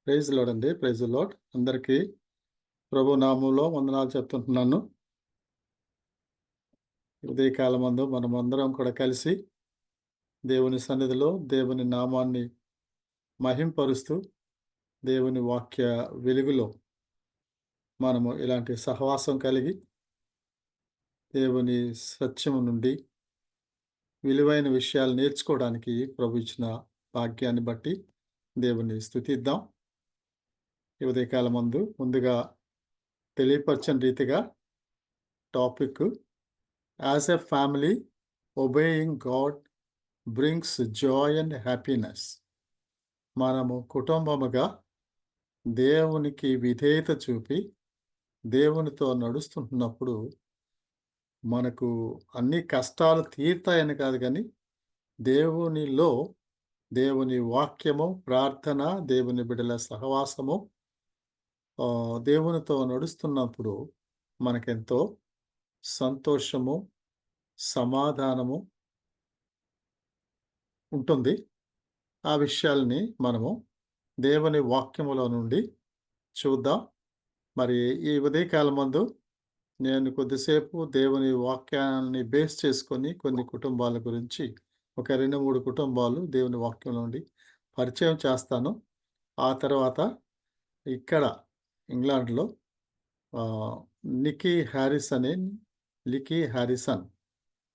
Praise Lord అండి. Praise Lord. అందరికీ ప్రభు నామములో వందనాలు చెప్తుంటున్నాను. ఉదయకాలమందు మనమందరం కూడా కలిసి దేవుని సన్నిధిలో దేవుని నామాన్ని మహింపరుస్తూ, దేవుని వాక్య వెలుగులో మనము ఇలాంటి సహవాసం కలిగి, దేవుని సత్యము నుండి విలువైన విషయాలు నేర్చుకోవడానికి ప్రభు ఇచ్చిన భాగ్యాన్ని బట్టి దేవుని స్తుతిద్దాం. ఈ ఉదయకాలమందు ముందుగా తెలియపరచని రీతిగా topic as a family obeying God brings joy and happiness. మనము కుటుంబముగా దేవునికి విధేయత చూపి దేవునితో నడుస్తుంటున్నప్పుడు మనకు అన్ని కష్టాలు తీరుతాయని కాదు కానీ దేవునిలో దేవుని వాక్యము, ప్రార్థన, దేవుని బిడ్డల సహవాసము, దేవునితో నడుస్తున్నప్పుడు మనకెంతో సంతోషము, సమాధానము ఉంటుంది. ఆ విషయాల్ని మనము దేవుని వాక్యములో నుండి చూద్దాం. మరి ఈ ఉదయకాలమందు నేను కొద్దిసేపు దేవుని వాక్యాన్ని బేస్ చేసుకొని కొన్ని కుటుంబాల గురించి ఒక 2, 3 కుటుంబాలు దేవుని వాక్యం నుండి పరిచయం చేస్తాను. ఆ తర్వాత ఇక్కడ ఇంగ్లాండ్‌లో ఆహ్, లికీ హారిసన్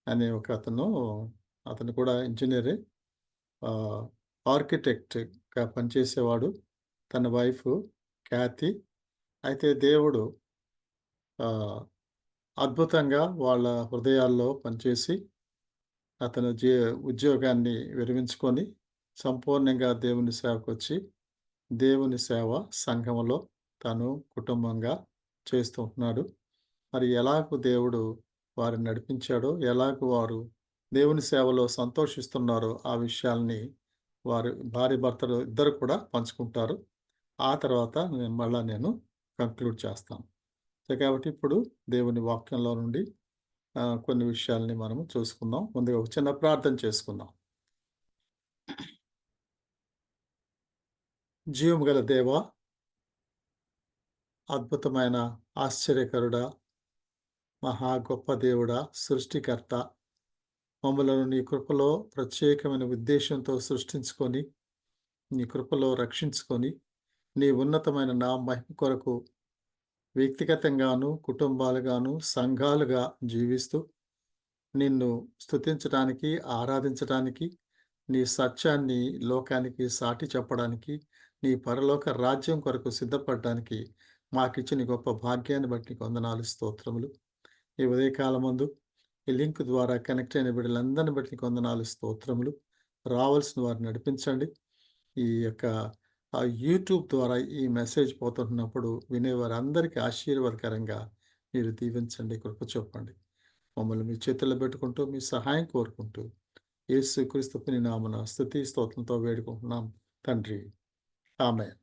అనే అతను కూడా ఇంజినీరే. ఆహ్, ఆర్కిటెక్ట్‌గా పనిచేసేవాడు. తన వైఫ్ క్యాథీ. అయితే దేవుడు ఆహ్, అద్భుతంగా వాళ్ళ హృదయాల్లో పనిచేసి అతను ఉద్యోగాన్ని విరమించుకొని సంపూర్ణంగా దేవుని సేవకొచ్చి, దేవుని సేవ సంఘములో తను కుటుంబంగా చేస్తూ ఉంటున్నాడు. మరి ఎలాగు దేవుడు వారిని నడిపించాడో, ఎలాగు వారు దేవుని సేవలో సంతోషిస్తున్నారో ఆ విషయాల్ని వారు భార్యాభర్తలు ఇద్దరు కూడా పంచుకుంటారు. ఆ తర్వాత నేను కంక్లూడ్ చేస్తాను. సో, కాబట్టి ఇప్పుడు దేవుని వాక్యంలో నుండి కొన్ని విషయాల్ని మనము చూసుకుందాం. ముందుగా ఒక చిన్న ప్రార్థన చేసుకుందాం. జీవము గల దేవా, అద్భుతమైన ఆశ్చర్యకరుడా, మహా గొప్ప దేవుడా, సృష్టికర్త, మమ్మలను నీ కృపలో ప్రత్యేకమైన ఉద్దేశంతో సృష్టించుకొని, నీ కృపలో రక్షించుకొని, నీ ఉన్నతమైన నా మహిమ కొరకు వ్యక్తిగతంగాను, కుటుంబాలుగాను, సంఘాలుగా జీవిస్తూ, నిన్ను స్తుతించడానికి, ఆరాధించడానికి, నీ సత్యాన్ని లోకానికి సాటి చెప్పడానికి, నీ పరలోక రాజ్యం కొరకు సిద్ధపడడానికి మాకిచ్చిన గొప్ప భాగ్యాన్ని బట్టి నీకు వందనాలు, స్తోత్రములు. ఈ ఉదయకాలమందు ఈ లింక్ ద్వారా కనెక్ట్ అయిన బిడ్డలందరిని బట్టి నీకు వందనాలు, స్తోత్రములు. రావాల్సిన వారిని నడిపించండి. ఈ యొక్క యూట్యూబ్ ద్వారా ఈ మెసేజ్ పోతున్నప్పుడు వినేవారందరికీ ఆశీర్వాదకరంగా మీరు దీవించండి, కృప చూపండి. మమ్మల్ని మీ చేతుల్లో పెట్టుకుంటూ మీ సహాయం కోరుకుంటూ యేసుక్రీస్తు నామమున స్తుతి స్తోత్రంతో వేడుకుంటున్నాం తండ్రి. ఆమేన్.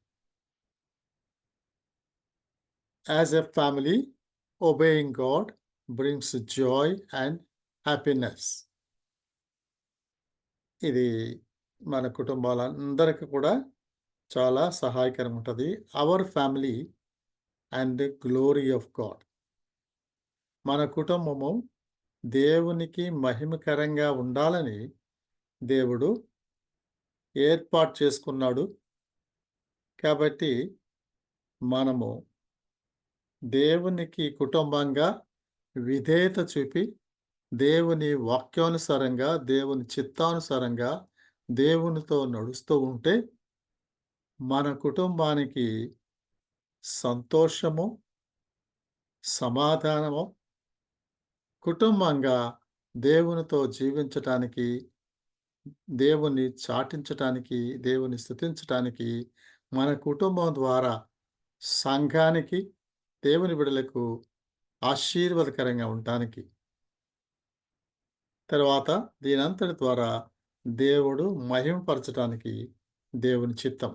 As a family obeying God brings joy and happiness. ఇది మన కుటుంబాలందరికీ కూడా చాలా సహాయకరంగా ఉంటుంది. Our family and glory of God. మన కుటుంబము దేవునికి మహిమకరంగా ఉండాలని దేవుడు ఏర్పాటు చేసుకున్నాడు. కాబట్టి మనము దేవునికి కుటుంబంగా విధేయత చూపి, దేవుని వాక్యానుసారంగా, దేవుని చిత్తానుసారంగా దేవునితో నడుస్తూ ఉంటే మన కుటుంబానికి సంతోషము, సమాధానము, కుటుంబంగా దేవునితో జీవించటానికి, దేవుని చాటించటానికి, దేవుని స్తుతించటానికి, మన కుటుంబం ద్వారా సంఘానికి, దేవుని బిడ్డలకు ఆశీర్వాదకరంగా ఉండటానికి, తర్వాత దీనంతటి ద్వారా దేవుడు మహిమపరచటానికి దేవుని చిత్తం.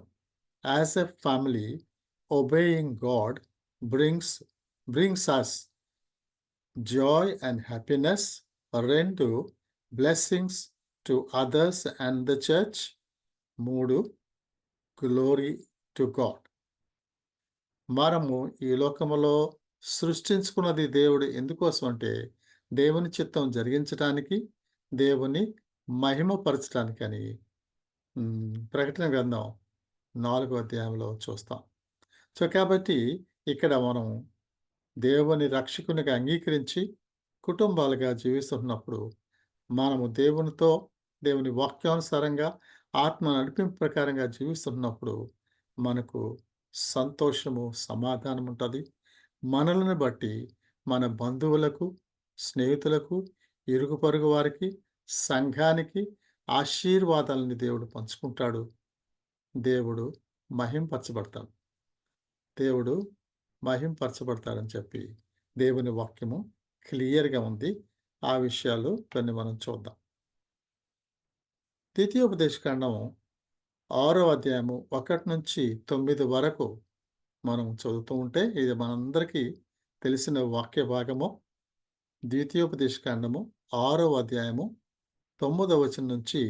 As a family obeying God brings us joy and happiness, రెండు blessings to others and the church, 3 glory to God. మనము ఈ లోకములో సృష్టించుకున్నది దేవుడు ఎందుకోసం అంటే, దేవుని చిత్తం జరిగించటానికి, దేవుని మహిమపరచటానికని ప్రకటన గ్రంథం 4వ అధ్యాయంలో చూస్తాం. సో, కాబట్టి ఇక్కడ మనం దేవుని రక్షకునిగా అంగీకరించి, కుటుంబాలుగా జీవిస్తున్నప్పుడు, మనము దేవునితో, దేవుని వాక్యానుసారంగా, ఆత్మ నడిపింపు ప్రకారంగా జీవిస్తున్నప్పుడు, మనకు సంతోషము, సమాధానం ఉంటది. మనలను బట్టి మన బంధువులకు, స్నేహితులకు, ఇరుగు పొరుగు వారికి, సంఘానికి ఆశీర్వాదాలని దేవుడు పంచుకుంటాడు. దేవుడు మహింపరచబడతాడు. దేవుడు మహింపరచబడతాడని చెప్పి దేవుని వాక్యము క్లియర్‌గా ఉంది. ఆ విషయాలు కొన్ని మనం చూద్దాం. ద్వితీయోపదేశకాండం 6వ అధ్యాయము 1-9 వరకు మనం చదువుతూ ఉంటే, ఇది మనందరికీ తెలిసిన వాక్య భాగము. ద్వితీయోపదేశకాండము 6వ అధ్యాయము 9వ వచనం నుంచి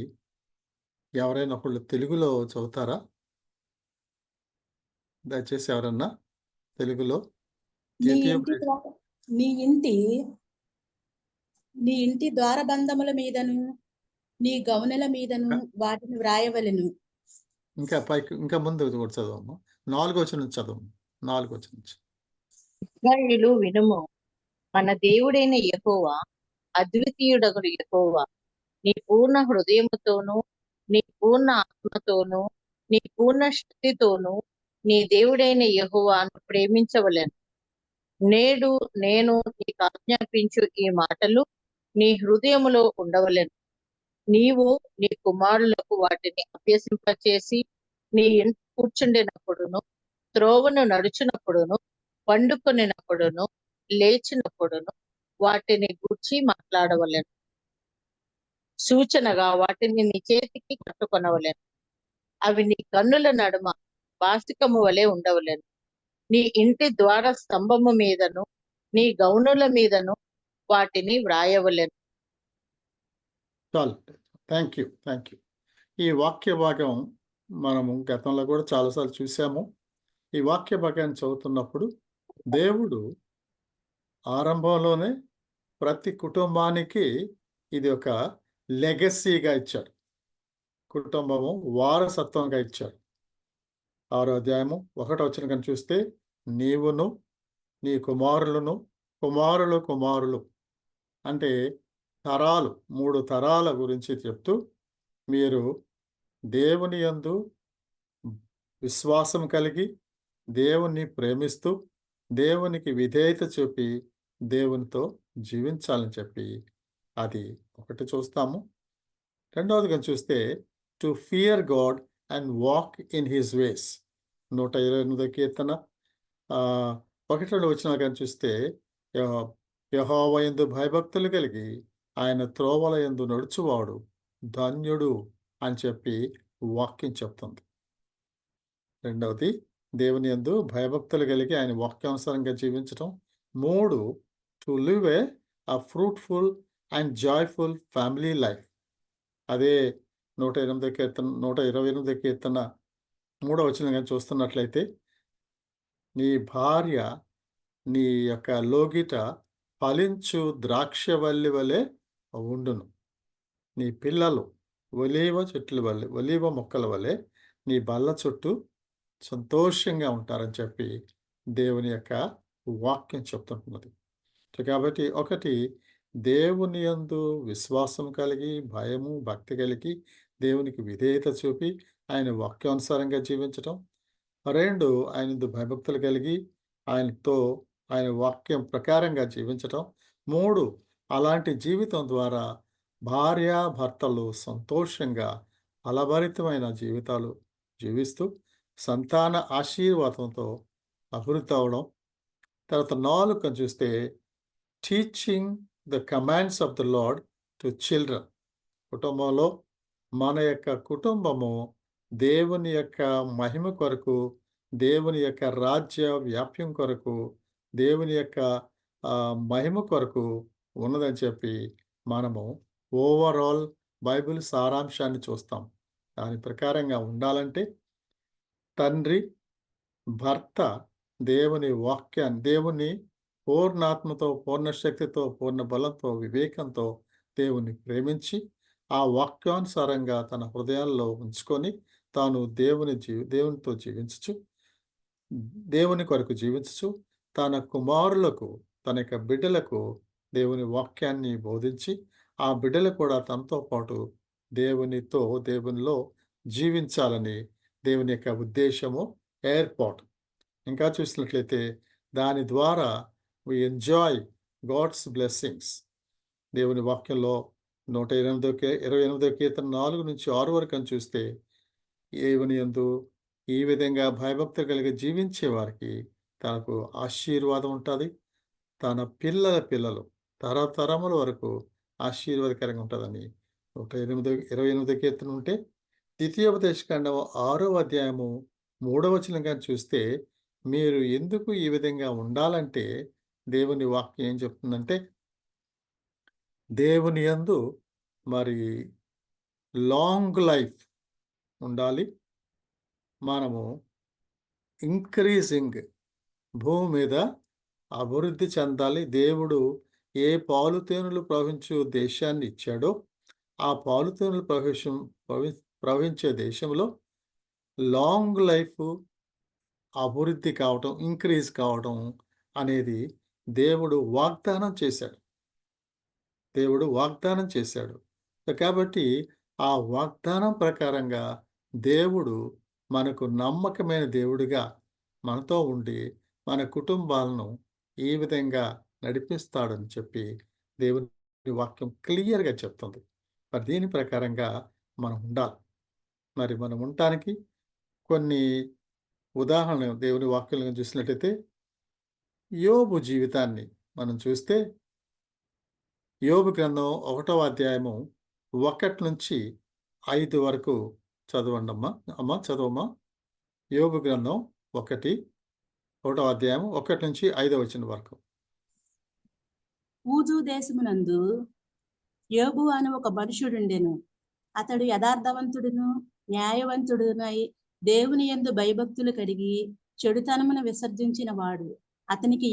ఎవరైనా ఒకళ్ళు తెలుగులో చదువుతారా? దయచేసి ఎవరన్నా తెలుగులో నీ ఇంటి నీ ఇంటి నీ ఇంటి ద్వారబంధముల మీదను నీ గౌనెల మీదను వాటిని వ్రాయవలెను. ఇంకా పైకి ఇంకా ముందు కూడా చదవమ్మా. 4వ వచనం నుంచి చదవము. 4వ వచనం నుంచి. ఇశ్రాయేలు వినుము, మన దేవుడైన యెహోవా అద్వితీయుడగు యెహోవా నీ పూర్ణ హృదయముతోనూ, నీ పూర్ణ ఆత్మతోనూ, నీ పూర్ణ శక్తితోనూ నీ దేవుడైన యెహోవాను ప్రేమించవలెను. నేడు నేను నీకు ఆజ్ఞాపించు ఈ మాటలు నీ హృదయములో ఉండవలెను. నీవు నీ కుమారులకు వాటిని అభ్యసింపచేసి, నీ ఇంట కూర్చుండినప్పుడును, త్రోవను నడుచునప్పుడును, పండుకొనినప్పుడును, లేచినప్పుడును వాటిని గూర్చి మాట్లాడవలెను. సూచనగా వాటిని నీ చేతికి కట్టుకొనవలెను. అవి నీ కన్నుల నడుమ బాసికము వలె ఉండవలెను. నీ ఇంటి ద్వార స్తంభము మీదను, నీ గౌనుల మీదను వాటిని వ్రాయవలెను. చాలు. Thank you. ఈ వాక్య భాగం మనము గతంలో కూడా చాలాసార్లు చూసాము. ఈ వాక్య భాగాన్ని చదువుతున్నప్పుడు దేవుడు ఆరంభంలోనే ప్రతి కుటుంబానికి ఇది ఒక లెగసీగా ఇచ్చాడు. కుటుంబము వారసత్వంగా ఇచ్చాడు. 6వ అధ్యాయము 1వ వచనం కనుక చూస్తే, నీవును నీ కుమారులను, కుమారులు అంటే తరాలు, 3 తరాల గురించి చెప్తూ, మీరు దేవుని యందు విశ్వాసం కలిగి, దేవుణ్ణి ప్రేమిస్తూ, దేవునికి విధేయత చూపి, దేవునితో జీవించాలని చెప్పి అది ఒకటి చూస్తాము. రెండవదిగా చూస్తే, to fear God and walk in his ways. 128వ కీర్తన 1-2 వచనాలు కానీ చూస్తే, యెహోవా యందు భయభక్తులు కలిగి ఆయన త్రోవల యందు నడుచువాడు ధన్యుడు అని చెప్పి వాక్యం చెప్తుంది. రెండవది, దేవుని యందు భయభక్తులు కలిగి ఆయన వాక్యానుసారంగా జీవించటం. 3, to live a fruitful and joyful family life. అదే 128వ కీర్తన 3వ వచనం కానీ చూస్తున్నట్లయితే, నీ భార్య నీ యొక్క లోగిట ఫలించు ద్రాక్షవల్లి వలె ఉండును. నీ పిల్లలు ఒలీవ మొక్కల వలె నీ బల్ల చుట్టూ సంతోషంగా ఉంటారని చెప్పి దేవుని యొక్క వాక్యం చెప్తుంటున్నది. కాబట్టి ఒకటి, దేవుని యందు విశ్వాసం కలిగి, భయము, భక్తి కలిగి, దేవునికి విధేయత చూపి, ఆయన వాక్యానుసారంగా జీవించటం. 2, ఆయన యందు భయభక్తులు కలిగి, ఆయన వాక్యం ప్రకారంగా జీవించటం. 3, అలాంటి జీవితం ద్వారా భార్యాభర్తలు సంతోషంగా ఫలభరితమైన జీవితాలు జీవిస్తూ సంతాన ఆశీర్వాదంతో అభివృద్ధి అవడం. తర్వాత 4 చూస్తే, teaching the commands of the lord to children. కుటుంబంలో మన యొక్క కుటుంబము దేవుని యొక్క మహిమ కొరకు, దేవుని యొక్క రాజ్య వ్యాప్యం కొరకు, దేవుని యొక్క మహిమ కొరకు ఉన్నదని చెప్పి మనము ఓవరాల్ బైబిల్ సారాంశాన్ని చూస్తాం. దాని ప్రకారంగా ఉండాలంటే తండ్రి భర్త దేవుని వాక్యాన్ని, దేవుని పూర్ణాత్మతో, పూర్ణ శక్తితో, పూర్ణ బలంతో, వివేకంతో దేవుని ప్రేమించి, ఆ వాక్యానుసారంగా తన హృదయాల్లో ఉంచుకొని, తాను దేవునితో జీవించుచు, దేవుని కొరకు జీవించుచు, తన కుమారులకు, తన యొక్క బిడ్డలకు దేవుని వాక్యాన్ని బోధించి, ఆ బిడ్డలు కూడా తనతో పాటు దేవునిలో జీవించాలని దేవుని యొక్క ఉద్దేశము, ఏర్పాటు. ఇంకా చూసినట్లయితే దాని ద్వారా వి ఎంజాయ్ గాడ్స్ బ్లెస్సింగ్స్. దేవుని వాక్యంలో 128వ కీర్తన 4-6 వరకు అని చూస్తే, దేవుని యందు ఈ విధంగా భయభక్తులు కలిగి జీవించే వారికి తనకు ఆశీర్వాదం ఉంటుంది. తన పిల్లల పిల్లలు తరతరముల వరకు ఆశీర్వాదకరంగా ఉంటుందని 28వ కీర్తన ఉంటే, ద్వితీయోపదేశకాండం 6వ అధ్యాయము 3వ వచనం గాని చూస్తే, మీరు ఎందుకు ఈ విధంగా ఉండాలంటే, దేవుని వాక్యం ఏం చెప్తుందంటే, దేవుని యందు మరి లాంగ్ లైఫ్ ఉండాలి. మనము ఇంక్రీజింగ్ భూమి మీద అభివృద్ధి చెందాలి. దేవుడు ఏ పాలుతేనెలు ప్రవహించు దేశాన్ని ఇచ్చాడో, ఆ పాలుతేనెలు ప్రవహించే దేశంలో లాంగ్ లైఫ్ అభివృద్ధి కావటం, ఇంక్రీజ్ కావటం అనేది దేవుడు వాగ్దానం చేశాడు. దేవుడు వాగ్దానం చేశాడు. కాబట్టి ఆ వాగ్దానం ప్రకారంగా దేవుడు మనకు నమ్మకమైన దేవుడిగా మనతో ఉండి, మన కుటుంబాలను ఈ విధంగా నడిపిస్తాడని చెప్పి దేవుని వాక్యం క్లియర్‌గా చెప్తుంది. మరి దీని ప్రకారంగా మనం ఉండాలి. మరి మనం ఉండటానికి కొన్ని ఉదాహరణలు దేవుని వాక్యంలో చూసినట్లయితే, యోబు జీవితాన్ని మనం చూస్తే, యోబు గ్రంథం 1వ అధ్యాయము 1-5 వరకు చదవండమ్మా. చదవమ్మా. యోబు గ్రంథం 1వ అధ్యాయం 1-5 వచనం వరకు. ఊజు దేశమునందు యోబు అను ఒక మనుషుడుండెను. అతడు యథార్థవంతుడును న్యాయవంతుడునై దేవుని యందు భయభక్తులు కలిగి చెడుతనమును విసర్జించిన వాడు. అతనికి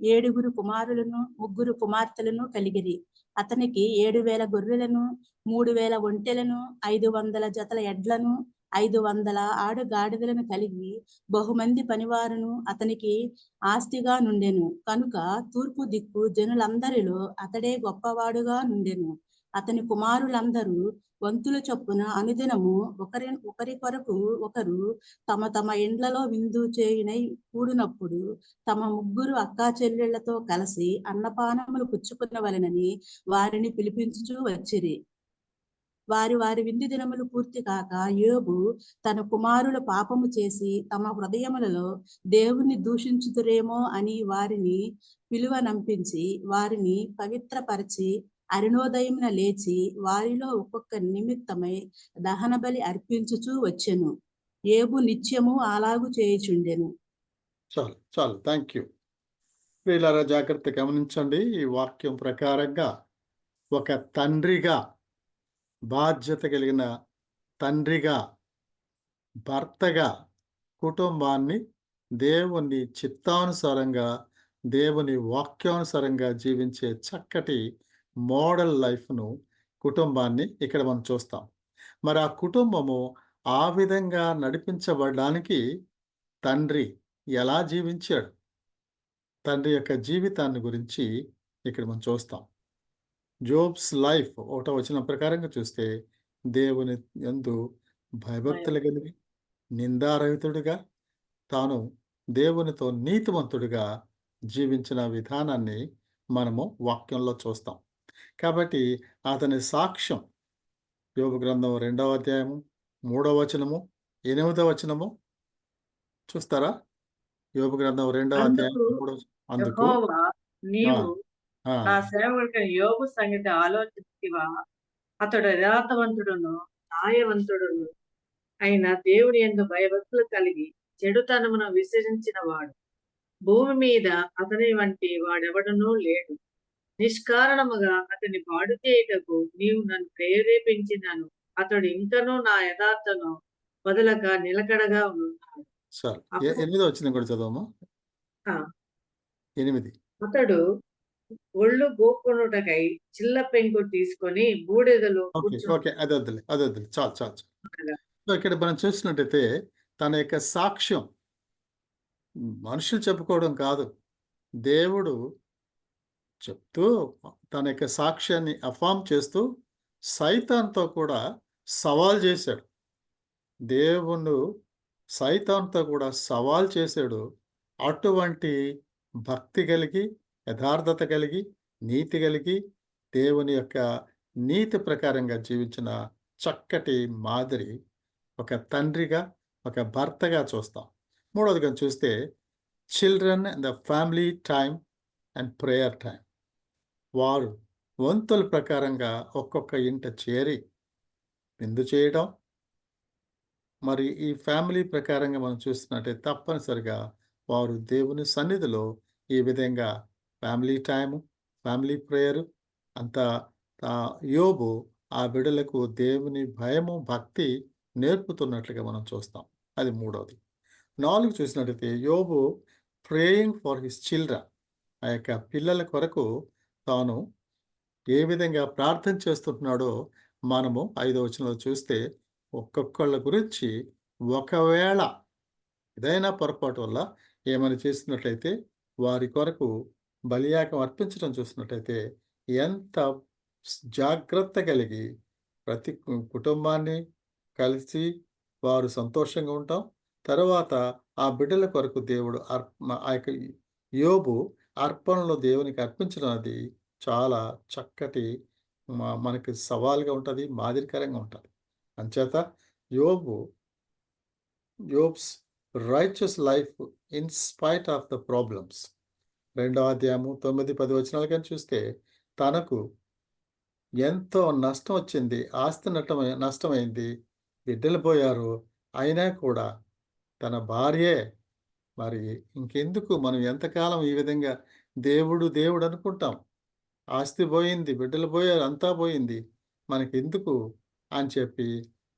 7 కుమారులను 3 కుమార్తెలను కలిగిరి. అతనికి 7,000 గొర్రెలను, 3,000 ఒంటెలను, 500 జతల ఎడ్లను, 500 ఆడుగాడిదలను కలిగి బహుమంది పనివారును అతనికి ఆస్తిగా నుండెను. కనుక తూర్పు దిక్కు జనులందరిలో అతడే గొప్పవాడుగా నుండెను. అతని కుమారులందరూ వంతుల చొప్పున అనుదినము ఒకరి కొరకు ఒకరు తమ తమ ఇండ్లలో విందు చేయునై కూడినప్పుడు తమ 3 అక్కా చెల్లెళ్లతో కలిసి అన్నపానములు పుచ్చుకునవలెనని వారిని పిలిపించుచూ వచ్చిరి. వారి విందు దినములు పూర్తి కాక యోబు తన కుమారులు పాపము చేసి తమ హృదయములలో దేవుని దూషించుదురేమో అని వారిని పిలువనంపించి వారిని పవిత్రపరిచి అరుణోదయమున లేచి వారిలో ఒక్కొక్క నిమిత్తమై దహన బలి అర్పించుచూ వచ్చెను. యోబు నిత్యము అలాగు చేయుచుండెను. చాలు. Thank you. ప్రియులారా, జాగ్రత్త గమనించండి. ఈ వాక్యం ప్రకారంగా ఒక తండ్రిగా, బాధ్యత కలిగిన తండ్రిగా, భర్తగా కుటుంబాన్ని దేవుని చిత్తానుసారంగా, దేవుని వాక్యానుసారంగా జీవించే చక్కటి మోడల్ లైఫ్‌ను, కుటుంబాన్ని ఇక్కడ మనం చూస్తాం. మరి ఆ కుటుంబము ఆ విధంగా నడిపించబడడానికి తండ్రి ఎలా జీవించాడు? తండ్రి యొక్క జీవితాన్ని గురించి ఇక్కడ మనం చూస్తాం. జోబ్స్ లైఫ్ 1వ వచనం ప్రకారంగా చూస్తే, దేవుని యందు భయభక్తులు కలిగి నిందారహితుడిగా, తాను దేవునితో నీతిమంతుడిగా జీవించిన విధానాన్ని మనము వాక్యంలో చూస్తాం. కాబట్టి అతని సాక్ష్యం యోబు గ్రంథం 2వ అధ్యాయము 3వ వచనము 8వ వచనము చూస్తారా? యోబు గ్రంథం 2వ అధ్యాయం 3వ అందుకు యెహోవా నీవు ఆ, నా సేవకుడైన యోబు సంగతి ఆలోచించితివా? అతడు యథార్థవంతుడును న్యాయవంతుడును అయిన దేవుని యందు భయభక్తులు కలిగి చెడుతనమును విసర్జించిన వాడు. భూమి మీద అతని వంటి వాడెవడనూ లేడు. నిష్కారణముగా అతని పాడు చేయుటకు నీవు నన్ను ప్రేరేపించినను అతడు ఇంకనూ నా యథార్థను వదలక నిలకడగా ఉన్నాడు. చాలు. అప్పుడు 8వ వచనం కూడా చదవమ్మా. ఆ, 8. అతడు ఒళ్ళు గోక్కొనుటకై చిల్ల పెంకు తీసుకొని బూడిదలో ఓకే. ఓకే. అదొద్దులే. చాలు. చాలు. చాలు. కూర్చుండగా సో, ఇక్కడ మనం చూసినట్టయితే తన యొక్క సాక్ష్యం మనుషులు చెప్పుకోవడం కాదు. దేవుడు చెప్తూ తన యొక్క సాక్ష్యాన్ని అఫర్మ్ చేస్తూ సైతాన్‌తో కూడా సవాల్ చేశాడు. దేవుడు సైతాన్‌తో కూడా సవాల్ చేశాడు. అటువంటి భక్తి కలిగి, యథార్థత కలిగి, నీతి కలిగి, దేవుని యొక్క నీతి ప్రకారంగా జీవించిన చక్కటి మాదిరి ఒక తండ్రిగా, ఒక భర్తగా చూస్తాం. మూడవదిగా చూస్తే children and the family time and prayer time. వారు వంతుల ప్రకారంగా ఒక్కొక్క ఇంట చేరి విందు చేయడం, మరి ఈ ఫ్యామిలీ ప్రకారంగా మనం చూస్తున్నట్టే తప్పనిసరిగా వారు దేవుని సన్నిధిలో ఈ విధంగా ఫ్యామిలీ టైము, ఫ్యామిలీ ప్రేయరు అంతా యోబు ఆ బిడ్డలకు దేవుని భయము, భక్తి నేర్పుతున్నట్లుగా మనం చూస్తాం. అది మూడవది. 4 చూసినట్టయితే యోబు ప్రేయింగ్ ఫర్ హిస్ చిల్డ్రన్. ఆ యొక్క పిల్లల కొరకు తాను ఏ విధంగా ప్రార్థన చేస్తుంటున్నాడో మనము 5వ వచనంలో చూస్తే ఒక్కొక్కళ్ళ గురించి ఒకవేళ ఏదైనా పొరపాటు వల్ల ఏమైనా చేస్తున్నట్లయితే వారి కొరకు బలియాగం అర్పించడం చూసినట్లయితే ఎంత జాగ్రత్త కలిగి ప్రతి కుటుంబాన్ని కలిసి వారు సంతోషంగా ఉంటాం. తర్వాత ఆ బిడ్డల కొరకు దేవుడు ఆ యొక్క యోబు అర్పణలో దేవునికి అర్పించడం అది చాలా చక్కటి మనకి సవాల్గా ఉంటుంది, మాదిరికరంగా ఉంటుంది. అంచేత Job's righteous life in spite of the problems. 2వ అధ్యాయము 9, 10 వచనాలు కానీ చూస్తే తనకు ఎంతో నష్టం వచ్చింది, ఆస్తి నష్టమైంది, బిడ్డలు పోయారు, అయినా కూడా తన భార్యే మరి ఇంకెందుకు మనం ఎంతకాలం ఈ విధంగా దేవుడు దేవుడు అనుకుంటాం. ఆస్తి పోయింది, బిడ్డలు పోయారు, అంతా పోయింది, మనకెందుకు అని చెప్పి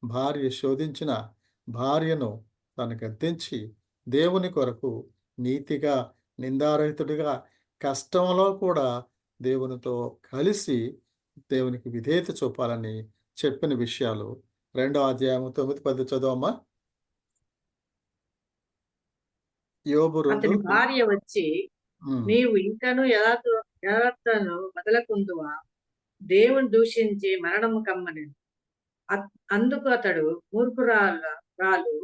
భార్య శోధించిన భార్యను తను గద్దించి దేవుని కొరకు నీతిగా, నిందారహితుడిగా, కష్టంలో కూడా దేవునితో కలిసి దేవునికి విధేయత చూపాలని చెప్పిన విషయాలు 2వ అధ్యాయము 9, 10 చదవమ్మా. యోబు 2. అతని భార్య వచ్చి, ఉమ్. నీవు ఇంకను యథార్థను వదలకుందువా? దేవుని దూషించి మరణము కమ్మని. అందుకు అతడు రాలు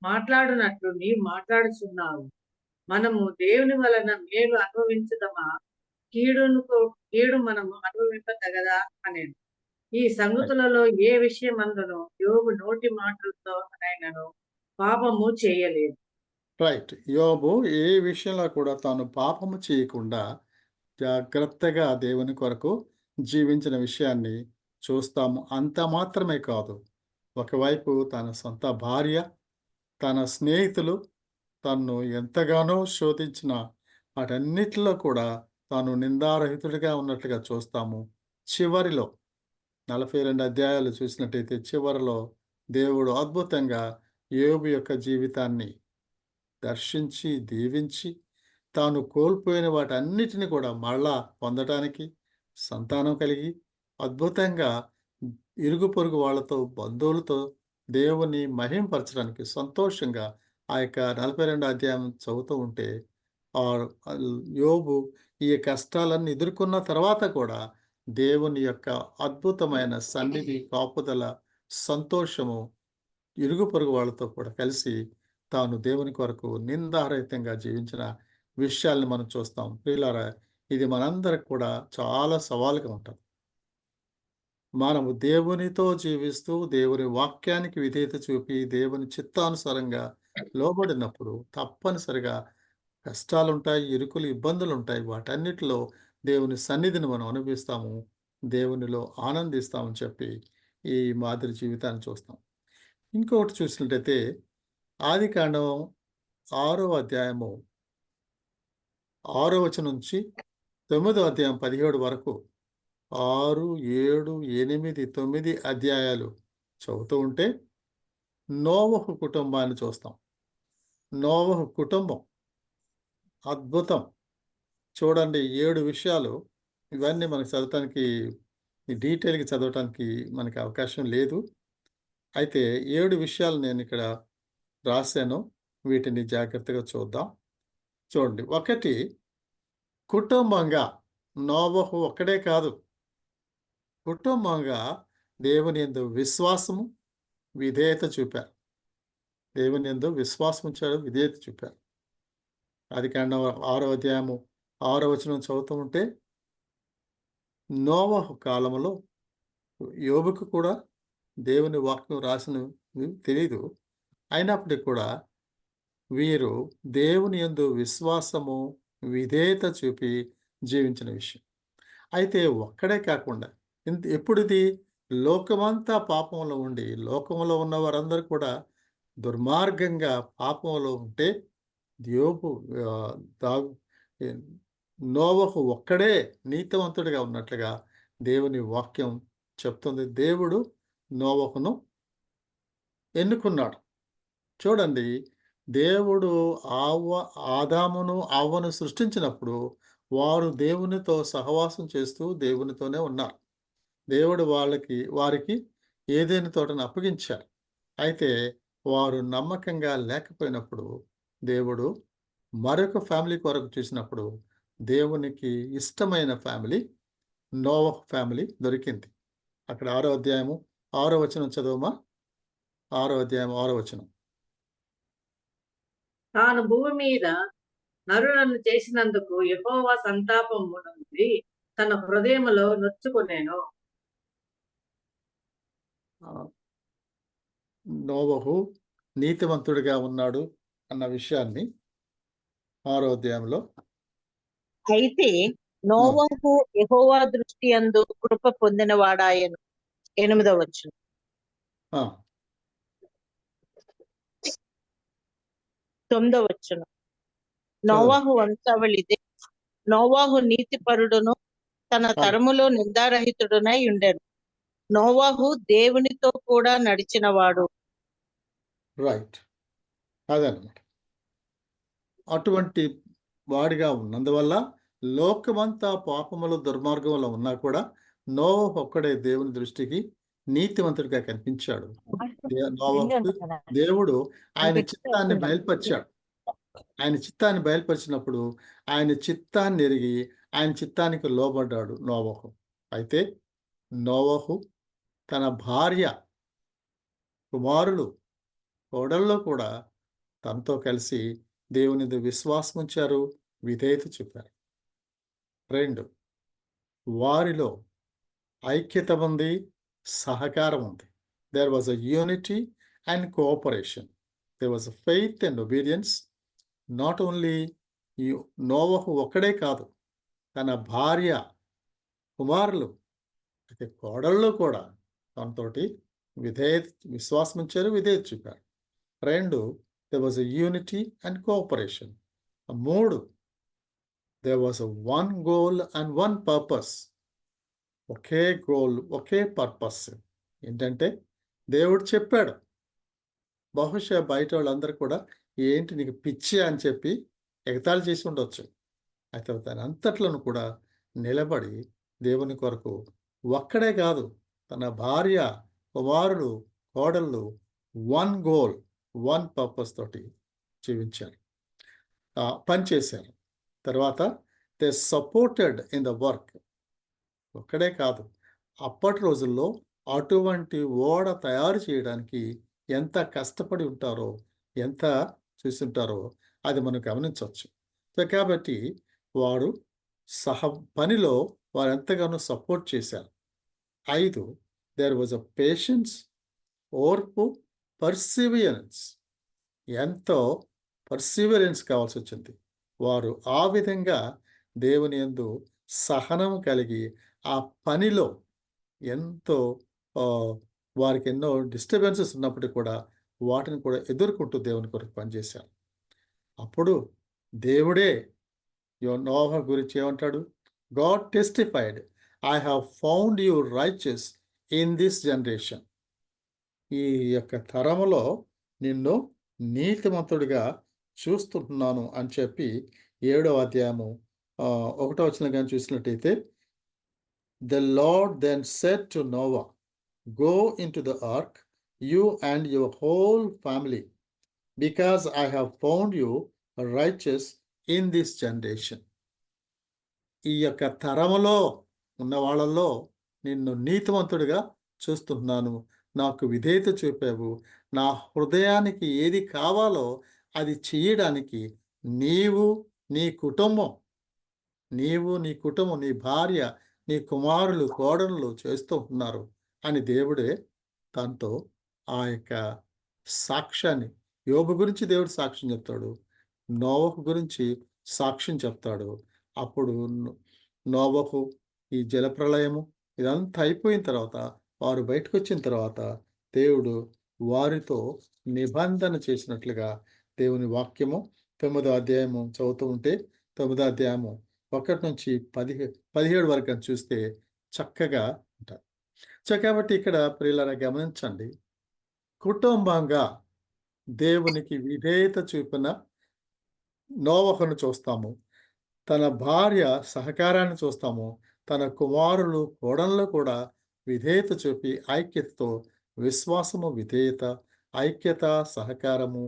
మాట్లాడునట్లు నీవు మాట్లాడుచున్నావు. మనము దేవుని వలన మేలు అనుభవించుదమా, కీడు మనము అనుభవింపతగదా అనేది. ఈ సంగతులలో ఏ విషయం అందును యోబు నోటి మాటలతో ఆయనను పాపము చేయలేదు. రైట్. యోబు ఏ విషయంలో కూడా తాను పాపము చేయకుండా జాగ్రత్తగా దేవుని కొరకు జీవించిన విషయాన్ని చూస్తాము. అంత మాత్రమే కాదు, ఒకవైపు తన సొంత భార్య, తన స్నేహితులు తన్ను ఎంతగానో శోధించిన వాటన్నిటిలో కూడా తాను నిందారహితుడిగా ఉన్నట్లుగా చూస్తాము. చివరిలో 42 అధ్యాయాలు చూసినట్టయితే చివరిలో దేవుడు అద్భుతంగా యోబు యొక్క జీవితాన్ని దర్శించి, దీవించి, తాను కోల్పోయిన వాటన్నిటిని కూడా మళ్ళా పొందటానికి సంతానం కలిగి అద్భుతంగా ఇరుగు పొరుగు వాళ్ళతో, బంధువులతో దేవుని మహింపరచడానికి సంతోషంగా ఆ యొక్క 42 అధ్యాయం చదువుతూ ఉంటే యోబు ఈ కష్టాలన్నీ ఎదుర్కొన్న తర్వాత కూడా దేవుని యొక్క అద్భుతమైన సన్నిధి, కాపుదల, సంతోషము ఇరుగు పొరుగు వాళ్ళతో కూడా కలిసి తాను దేవుని కొరకు నిందారహితంగా జీవించిన విషయాల్ని మనం చూస్తాం. ప్రియులారా, ఇది మనందరికి కూడా చాలా సవాలుగా ఉంటుంది. మనము దేవునితో జీవిస్తూ దేవుని వాక్యానికి విధేయత చూపి దేవుని చిత్తానుసారంగా లోబడినప్పుడు తప్పనిసరిగా కష్టాలుంటాయి, ఇరుకులు, ఇబ్బందులుంటాయి. వాటన్నిటిలో దేవుని సన్నిధిని మనం అనుభవిస్తాము, దేవునిలో ఆనందిస్తామని చెప్పి ఈ మాదిరి జీవితాన్ని చూస్తాం. ఇంకొకటి చూసినట్టయితే ఆదికాండం 6వ అధ్యాయము 6వ వచనం నుంచి 9వ అధ్యాయం 17 వరకు 6, 7, 8, 9 అధ్యాయాలు చదువుతూ ఉంటే నోవహు కుటుంబాన్ని చూస్తాం. నోవహు కుటుంబం అద్భుతం. చూడండి 7 విషయాలు. ఇవన్నీ మనకు చదవటానికి డీటెయిల్‌గా చదవటానికి మనకి అవకాశం లేదు. అయితే 7 విషయాలు నేనిక్కడ రాశాను. వీటిని జాగ్రత్తగా చూద్దాం. చూడండి. 1 కుటుంబంగా నోవహు ఒక్కడే కాదు. కుటుంబంగా దేవుని యందు విశ్వాసము, విధేయత చూపారు. దేవుని యందు విశ్వాసం ఉంచారు, విధేయత చూపారు. ఆదికాండం 6వ అధ్యాయము 6వ వచనం చదువుతూ ఉంటే, నోవహు కాలంలో యోబుకు కూడా దేవుని వాక్యం రాసినవి తెలీదు. అయినప్పటికి కూడా వీరు దేవుని యందు విశ్వాసము, విధేయత చూపి జీవించిన విషయం. అయితే ఒక్కడే కాకుండా ఎప్పుడిది లోకమంతా పాపంలో ఉండి, లోకంలో ఉన్న వారందరూ కూడా దుర్మార్గంగా పాపంలో ఉంటే యోబు నోవహు ఒక్కడే నీతివంతుడిగా ఉన్నట్లుగా దేవుని వాక్యం చెప్తుంది. దేవుడు నోవహును ఎన్నుకున్నాడు. చూడండి, దేవుడు ఆదామును అవ్వను సృష్టించినప్పుడు వారు దేవునితో సహవాసం చేస్తూ దేవునితోనే ఉన్నారు. దేవుడు వారికి ఏదైనా తోటను అప్పగించారు. అయితే వారు నమ్మకంగా లేకపోయినప్పుడు దేవుడు మరొక ఫ్యామిలీ కొరకు చూసినప్పుడు దేవునికి ఇష్టమైన ఫ్యామిలీ నోవహు ఫ్యామిలీ దొరికింది. అక్కడ 6వ అధ్యాయము 6వ వచనం చదవమా? 6వ అధ్యాయం 6వ వచనం. తాను భూమి మీద నరులను చేసినందుకు యెహోవా సంతాపము నుండి తన హృదయములో నొచ్చుకొనెను. నోవహు నీతివంతుడిగా ఉన్నాడు అన్న విషయాన్ని 6వ అధ్యాయంలో అయితే నోవహు యెహోవా దృష్టి యందు కృప పొందినవాడాయను. 8వ వచనం. ఆ, 9వ వచనం. నోవహు వంశావళిదే. నోవహు నీతిపరుడును తన తరములో నిందారహితుడునై ఉండెను. నోవహు దేవునితో కూడా నడిచినవాడు. రైట్. అదనమాట. అటువంటి వాడిగా ఉన్నందువల్ల లోకమంతా పాపములు దుర్మార్గంలో ఉన్నా కూడా నోవహు ఒక్కడే దేవుని దృష్టికి నీతివంతుడిగా కనిపించాడు. నోవహుకు దేవుడు ఆయన చిత్తాన్ని బయలుపరిచాడు. ఆయన చిత్తాన్ని బయలుపరిచినప్పుడు ఆయన చిత్తాన్ని ఎరిగి ఆయన చిత్తానికి లోబడ్డాడు నోవహు. అయితే నోవహు తన భార్య, కుమారులు, కోడల్లో కూడా తనతో కలిసి దేవుని యందు విశ్వాసం ఉంచారు, విధేయత చూపారు. 2 వారిలో ఐక్యత ఉంది, సహకారం ఉంది. There was a unity and cooperation. There was a faith and obedience. Not only నోవహు ఒక్కడే కాదు, తన భార్య, కుమారులు, అయితే కోడళ్ళు కూడా తనతోటి విశ్వాసం ఉంచారు, విధేయత చూపారు. 2 there was a unity and cooperation. 3 there was a one goal and one purpose. Okay goal, okay purpose. ఏంటంటే దేవుడు చెప్పాడు. బహుశా బయట వాళ్ళందరూ కూడా ఏంటి నీకు పిచ్చి అని చెప్పి ఎగతాళి చేసి ఉండొచ్చు. అయితే తన అంతట్లను కూడా నిలబడి దేవుని కొరకు ఒక్కడే కాదు, తన భార్య, కుమారులు, కోడళ్ళు వన్ గోల్, వన్ పర్పస్ తోటి జీవించారు, పనిచేశారు. తర్వాత they supported in the work. ఒక్కడే కాదు, అప్పటి రోజుల్లో అటువంటి ఓడ తయారు చేయడానికి ఎంత కష్టపడి ఉంటారో, ఎంత చూస్తుంటారో అది మనం గమనించవచ్చు. సో కాబట్టి వారు పనిలో వారు ఎంతగానో సపోర్ట్ చేశారు. 5 దేర్ వాజ్ అ పేషెన్స్, ఓర్పు, పర్సివియరెన్స్. ఎంతో పర్సివియరెన్స్ కావాల్సి వచ్చింది. వారు ఆ విధంగా దేవుని యందు సహనం కలిగి ఆ పనిలో ఎంతో వారికి ఎన్నో డిస్టర్బెన్సెస్ ఉన్నప్పటికీ కూడా వాటిని కూడా ఎదుర్కొంటూ దేవుని కొరకు పనిచేశారు. అప్పుడు దేవుడే నోవహు గురించి ఏమంటాడు? God testified, I have found you righteous in this generation. ఈ యొక్క తరములో నిన్ను నీతిమంతుడిగా చూస్తున్నాను అని చెప్పి 7వ అధ్యాయము 1వ వచనం గాని చూసినట్టయితే, The Lord then said to Noah, Go into the ark, you and your whole family, because I have found you righteous in this generation. ఈ యొక్క తరములో ఉన్న వాళ్ళలో నిన్ను నీతివంతుడిగా చూస్తున్నాను. నాకు విధేయత చూపావు. నా హృదయానికి ఏది కావాలో అది చేయడానికి నీవు, నీ కుటుంబం, నీ భార్య, నీ కుమారులు, కోడళ్ళు చేస్తూ ఉన్నారు అని దేవుడే తనతో ఆ యొక్క సాక్ష్యాన్ని, యోబు గురించి దేవుడు సాక్ష్యం చెప్తాడు. నోవహు గురించి సాక్ష్యం చెప్తాడు. అప్పుడు నోవహు ఈ జలప్రళయము ఇదంతా అయిపోయిన తర్వాత, వారు బయటకు వచ్చిన తర్వాత దేవుడు వారితో నిబంధన చేసినట్లుగా దేవుని వాక్యము 9వ అధ్యాయము చదువుతూ ఉంటే, 9వ అధ్యాయము 1 నుంచి 17 వరకు చూస్తే చక్కగా ఉంటారు. కాబట్టి ఇక్కడ ప్రియులారా గమనించండి, కుటుంబంగా దేవునికి విధేయత చూపిన నోవహును చూస్తాము. తన భార్య సహకారాన్ని చూస్తాము. తన కుమారులు, కోడళ్ళు కూడా విధేయత చూపి ఐక్యతతో, విశ్వాసము, విధేయత, ఐక్యత, సహకారము,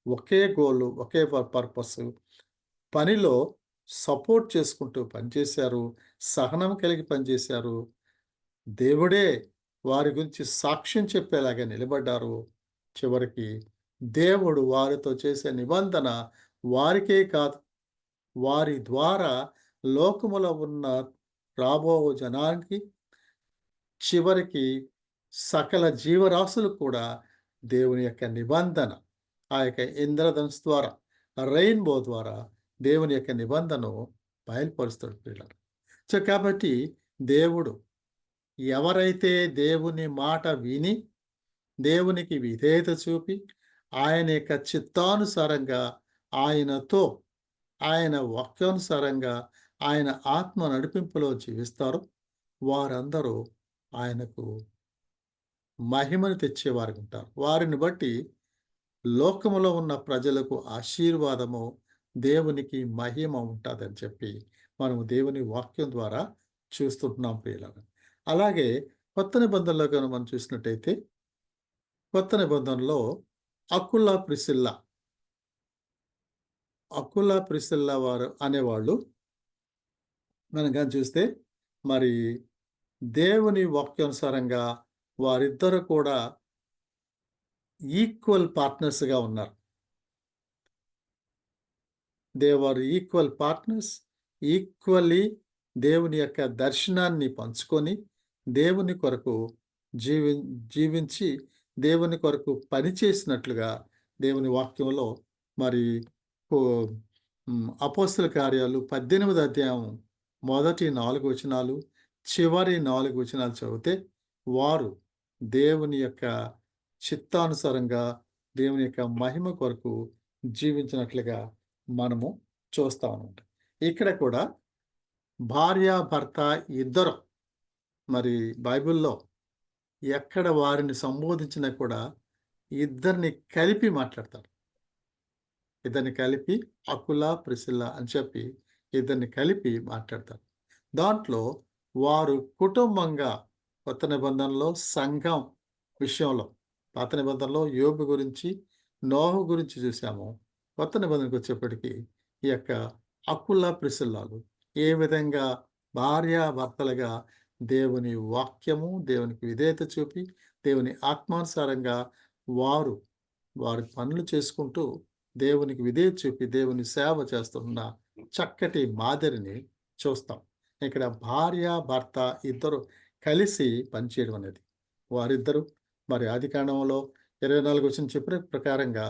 ఒకే గోలు, ఒకే పర్పస్, పనిలో సపోర్ట్ చేసుకుంటూ పనిచేశారు. సహనం కలిగి పనిచేశారు. దేవుడే వారి గురించి సాక్ష్యం చెప్పేలాగా నిలబడ్డారు. చివరికి దేవుడు వారితో చేసే నిబంధన వారికే కాదు, వారి ద్వారా లోకములో ఉన్న రాబో జనానికి, చివరికి సకల జీవరాశులు కూడా దేవుని యొక్క నిబంధన, ఆ యొక్క ఇంద్రధనుస్ ద్వారా, రెయిన్బో ద్వారా దేవుని యొక్క నిబంధనను బయలుపరుస్తాడు పిల్లలు. కాబట్టి దేవుడు, ఎవరైతే దేవుని మాట విని దేవునికి విధేయత చూపి ఆయన యొక్క చిత్తానుసారంగా, ఆయనతో, ఆయన వాక్యానుసారంగా, ఆయన ఆత్మ నడిపింపులో జీవిస్తారో వారందరూ ఆయనకు మహిమను తెచ్చేవారు ఉంటారు. వారిని బట్టి లోకములో ఉన్న ప్రజలకు ఆశీర్వాదము, దేవునికి మహిమ ఉంటుందని చెప్పి మనము దేవుని వాక్యం ద్వారా చూస్తుంటున్నాం ప్రియులారా. అలాగే కొత్త నిబంధనలో కనుక మనం చూసినట్టయితే, కొత్త నిబంధనలో అకుల ప్రిసిల్లా వారు అనేవాళ్ళు మనం కానీ చూస్తే, మరి దేవుని వాక్యానుసారంగా వారిద్దరు కూడా ఈక్వల్ పార్ట్నర్స్గా ఉన్నారు. They are equal partners, equally దేవుని యొక్క దర్శనాన్ని పంచుకొని దేవుని కొరకు జీవించి దేవుని కొరకు పనిచేసినట్లుగా దేవుని వాక్యంలో మరి అపోస్తల కార్యాలు 18వ అధ్యాయం మొదటి 4 వచనాలు, చివరి 4 వచనాలు చదివితే వారు దేవుని యొక్క చిత్తానుసారంగా దేవుని యొక్క మహిమ కొరకు జీవించినట్లుగా మనము చూస్తా ఉన్నాం. ఇక్కడ కూడా భార్య భర్త ఇద్దరు, మరి బైబిల్లో ఎక్కడ వారిని సంబోధించినా కూడా ఇద్దరిని కలిపి మాట్లాడతారు. ఇద్దరిని కలిపి అకుల ప్రిసిల్లా అని చెప్పి ఇద్దరిని కలిపి మాట్లాడతారు. దాంట్లో వారు కుటుంబంగా, కొత్త నిబంధనలో సంఘం విషయంలో, పాత నిబంధనలో యోబు గురించి, నోహు గురించి చూసాము. కొత్త నిబంధనకు వచ్చేప్పటికీ ఈ యొక్క అకుల ప్రిసిల్లాలు ఏ విధంగా భార్యాభర్తలుగా దేవుని వాక్యము, దేవునికి విధేయత చూపి దేవుని ఆత్మానుసారంగా వారి పనులు చేసుకుంటూ దేవునికి విధేయత చూపి దేవుని సేవ చేస్తున్న చక్కటి మాదిరిని చూస్తాం. ఇక్కడ భార్య భర్త ఇద్దరు కలిసి పనిచేయడం అనేది, వారిద్దరూ మరి ఆదికాండంలో 24 వచనం చెప్పిన ప్రకారంగా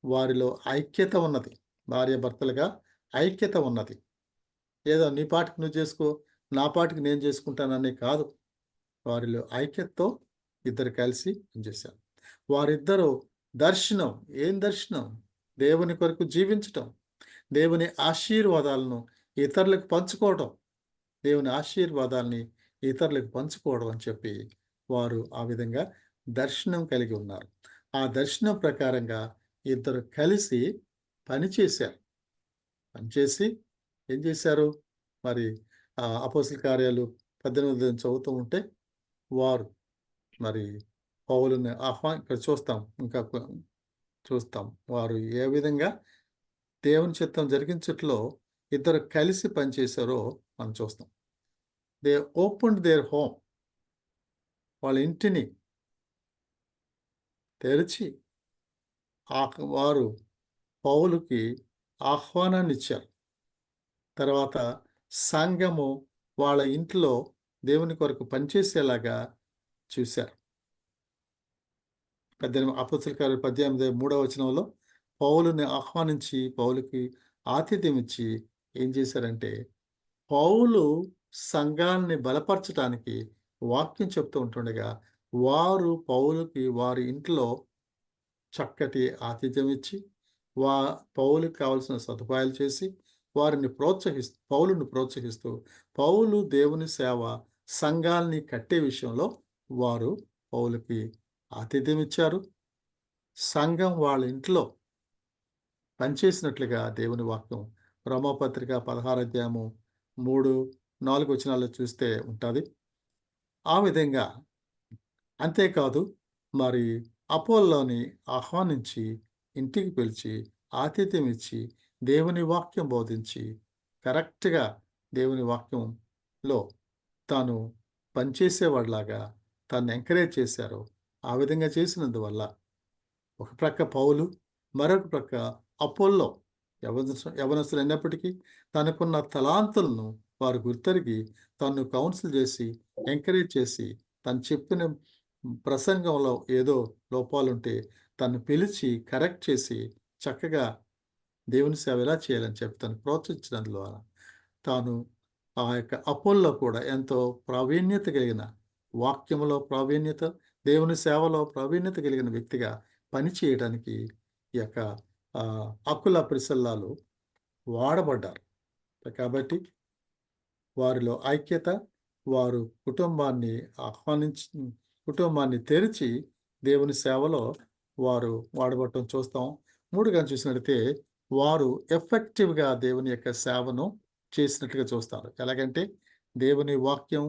వారిలో ఐక్యత ఉన్నది. భార్య భర్తలుగా ఐక్యత ఉన్నది. ఏదో నీ పాటికి నువ్వు చేసుకో, నా పాటికి నేను చేసుకుంటానని కాదు. వారిలో ఐక్యతతో ఇద్దరు కలిసి పనిచేశారు. వారిద్దరూ దర్శనం, ఏం దర్శనం? దేవుని కొరకు జీవించటం, దేవుని ఆశీర్వాదాలను ఇతరులకు పంచుకోవడం, దేవుని ఆశీర్వాదాలని ఇతరులకు పంచుకోవడం అని చెప్పి వారు ఆ విధంగా దర్శనం కలిగి ఉన్నారు. ఆ దర్శనం ప్రకారంగా ఇద్దరు కలిసి పనిచేశారు. పనిచేసి ఏం చేశారు? మరి అపోస్తల కార్యాలు 18 చదువుతూ ఉంటే వారు మరి పౌలుని ఇక్కడ చూస్తాం, ఇంకా చూస్తాం వారు ఏ విధంగా దేవుని చిత్తం జరిగించట్లో ఇద్దరు కలిసి పనిచేశారో మనం చూస్తాం. దే ఓపెన్డ్ దేర్ హోమ్, వాళ్ళ ఇంటిని తెరిచి వారు పౌలుకి ఆహ్వానాన్ని ఇచ్చారు. తర్వాత సంఘము వాళ్ళ ఇంట్లో దేవుని కొరకు పనిచేసేలాగా చూశారు. అపోస్తల కార్యాలు 18:3 పౌలుని ఆహ్వానించి పౌలుకి ఆతిథ్యం ఇచ్చి ఏం చేశారంటే, పౌలు సంఘాన్ని బలపరచడానికి వాక్యం చెప్తూ ఉంటుండగా వారు పౌలుకి వారి ఇంట్లో చక్కటి ఆతిథ్యం ఇచ్చి పౌలుకి కావాల్సిన సదుపాయాలు చేసి పౌలుని ప్రోత్సహిస్తూ పౌలు దేవుని సేవ సంఘాల్ని కట్టే విషయంలో వారు పౌలుకి ఆతిథ్యం ఇచ్చారు. సంఘం వాళ్ళ ఇంట్లో పనిచేసినట్లుగా దేవుని వాక్యం రోమాపత్రిక 16:3-4 చూస్తే ఉంటుంది. ఆ విధంగా అంతేకాదు, మరి అపోల్లోని ఆహ్వానించి ఇంటికి పిలిచి ఆతిథ్యం ఇచ్చి దేవుని వాక్యం బోధించి కరెక్ట్గా దేవుని వాక్యంలో తాను పనిచేసేవాడిలాగా తాను ఎంకరేజ్ చేశారు. ఆ విధంగా చేసినందువల్ల ఒక ప్రక్క పౌలు, మరొక ప్రక్క అపోల్లో యవనస్తులు అయినప్పటికీ తనకున్న తలాంతులను వారు గుర్తెరిగి తను కౌన్సిల్ చేసి ఎంకరేజ్ చేసి తను చెప్పిన ప్రసంగంలో ఏదో లోపాలుంటే తను పిలిచి కరెక్ట్ చేసి చక్కగా దేవుని సేవ ఎలా చేయాలని చెప్పి తను ప్రోత్సహించినందువల్ల తాను ఆ యొక్క అపోల్లో కూడా ఎంతో ప్రావీణ్యత కలిగిన, వాక్యములో ప్రావీణ్యత, దేవుని సేవలో ప్రావీణ్యత కలిగిన వ్యక్తిగా పనిచేయడానికి ఈ యొక్క అకుల ప్రిసల్లాలు వాడబడ్డారు. కాబట్టి వారిలో ఐక్యత, వారు కుటుంబాన్ని తెరిచి దేవుని సేవలో వారు వాడబడటం చూస్తాం. 3గా చూసినట్లయితే వారు ఎఫెక్టివ్గా దేవుని యొక్క సేవను చేసినట్లుగా చూస్తారు. ఎలాగంటే దేవుని వాక్యం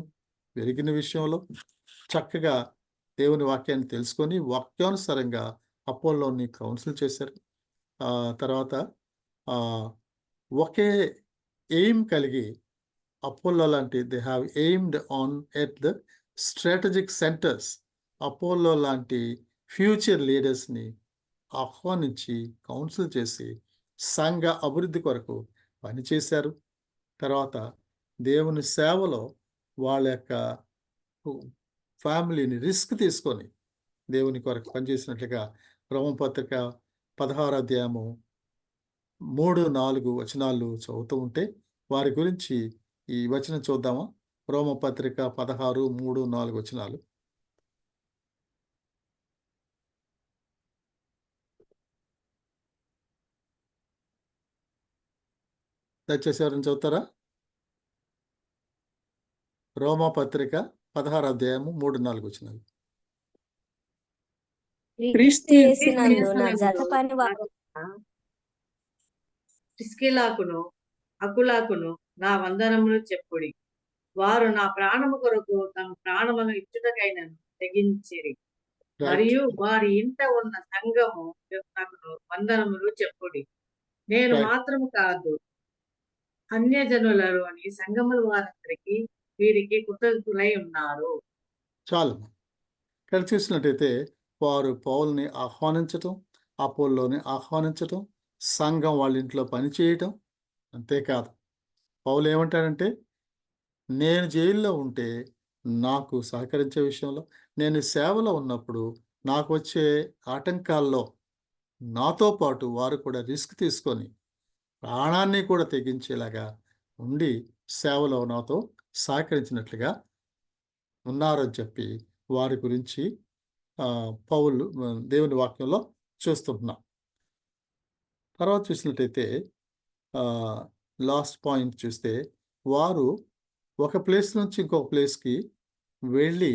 వెలిగిన విషయంలో చక్కగా దేవుని వాక్యాన్ని తెలుసుకొని వాక్యానుసారంగా అపోల్లోని కౌన్సిల్ చేశారు. తర్వాత ఒకే ఎయిమ్ కలిగి అపోల్లో లాంటి they have aimed on at the strategic centres. Apollo లాంటి ఫ్యూచర్ లీడర్స్ని ఆహ్వానించి కౌన్సిల్ చేసి సంఘ అభివృద్ధి కొరకు పనిచేశారు. తర్వాత దేవుని సేవలో వాళ్ళ యొక్క ఫ్యామిలీని రిస్క్ తీసుకొని దేవుని కొరకు పనిచేసినట్లుగా రోమపత్రిక 16:3-4 చదువుతూ ఉంటే వారి గురించి ఈ వచనం చూద్దామా? రోమపత్రిక 16:3-4 దయచేసి ఎవరైనా చదువుతారా? రోమపత్రిక 16:3-4 క్రీస్తు యేసునందు నా జత పని ప్రిస్కిల్లాకును అకులాకును నా వందనములు చెప్పుడి. వారు నా ప్రాణము కొరకు తమ ప్రాణమును ఇచ్చుటకైనను తెగించిరి. మరియు వారి ఇంట ఉన్న సంఘము నాకు వందనములు చెప్పుడి. నేను మాత్రము కాదు, అన్యజనులలోని సంఘముల వారందరికీ వీరికి కృతజ్ఞులై ఉన్నారు. చాలు. ఇక్కడ చూసినట్టయితే వారు పౌల్ని ఆహ్వానించటం, అపోల్లోని ఆహ్వానించటం, సంఘం వాళ్ళ ఇంట్లో పనిచేయటం. అంతేకాదు, పౌలు ఏమంటాడంటే, నేను జైల్లో ఉంటే నాకు సహకరించే విషయంలో, నేను సేవలో ఉన్నప్పుడు నాకు వచ్చే ఆటంకాల్లో నాతో పాటు వారు కూడా రిస్క్ తీసుకొని ప్రాణాన్ని కూడా తెగించేలాగా ఉండి సేవలో నాతో సహకరించినట్లుగా ఉన్నారని చెప్పి వారి గురించి పౌలు దేవుని వాక్యంలో చూస్తున్నాం. తర్వాత చూసినట్టయితే లాస్ట్ పాయింట్ చూస్తే వారు ఒక ప్లేస్ నుంచి ఇంకొక ప్లేస్కి వెళ్ళి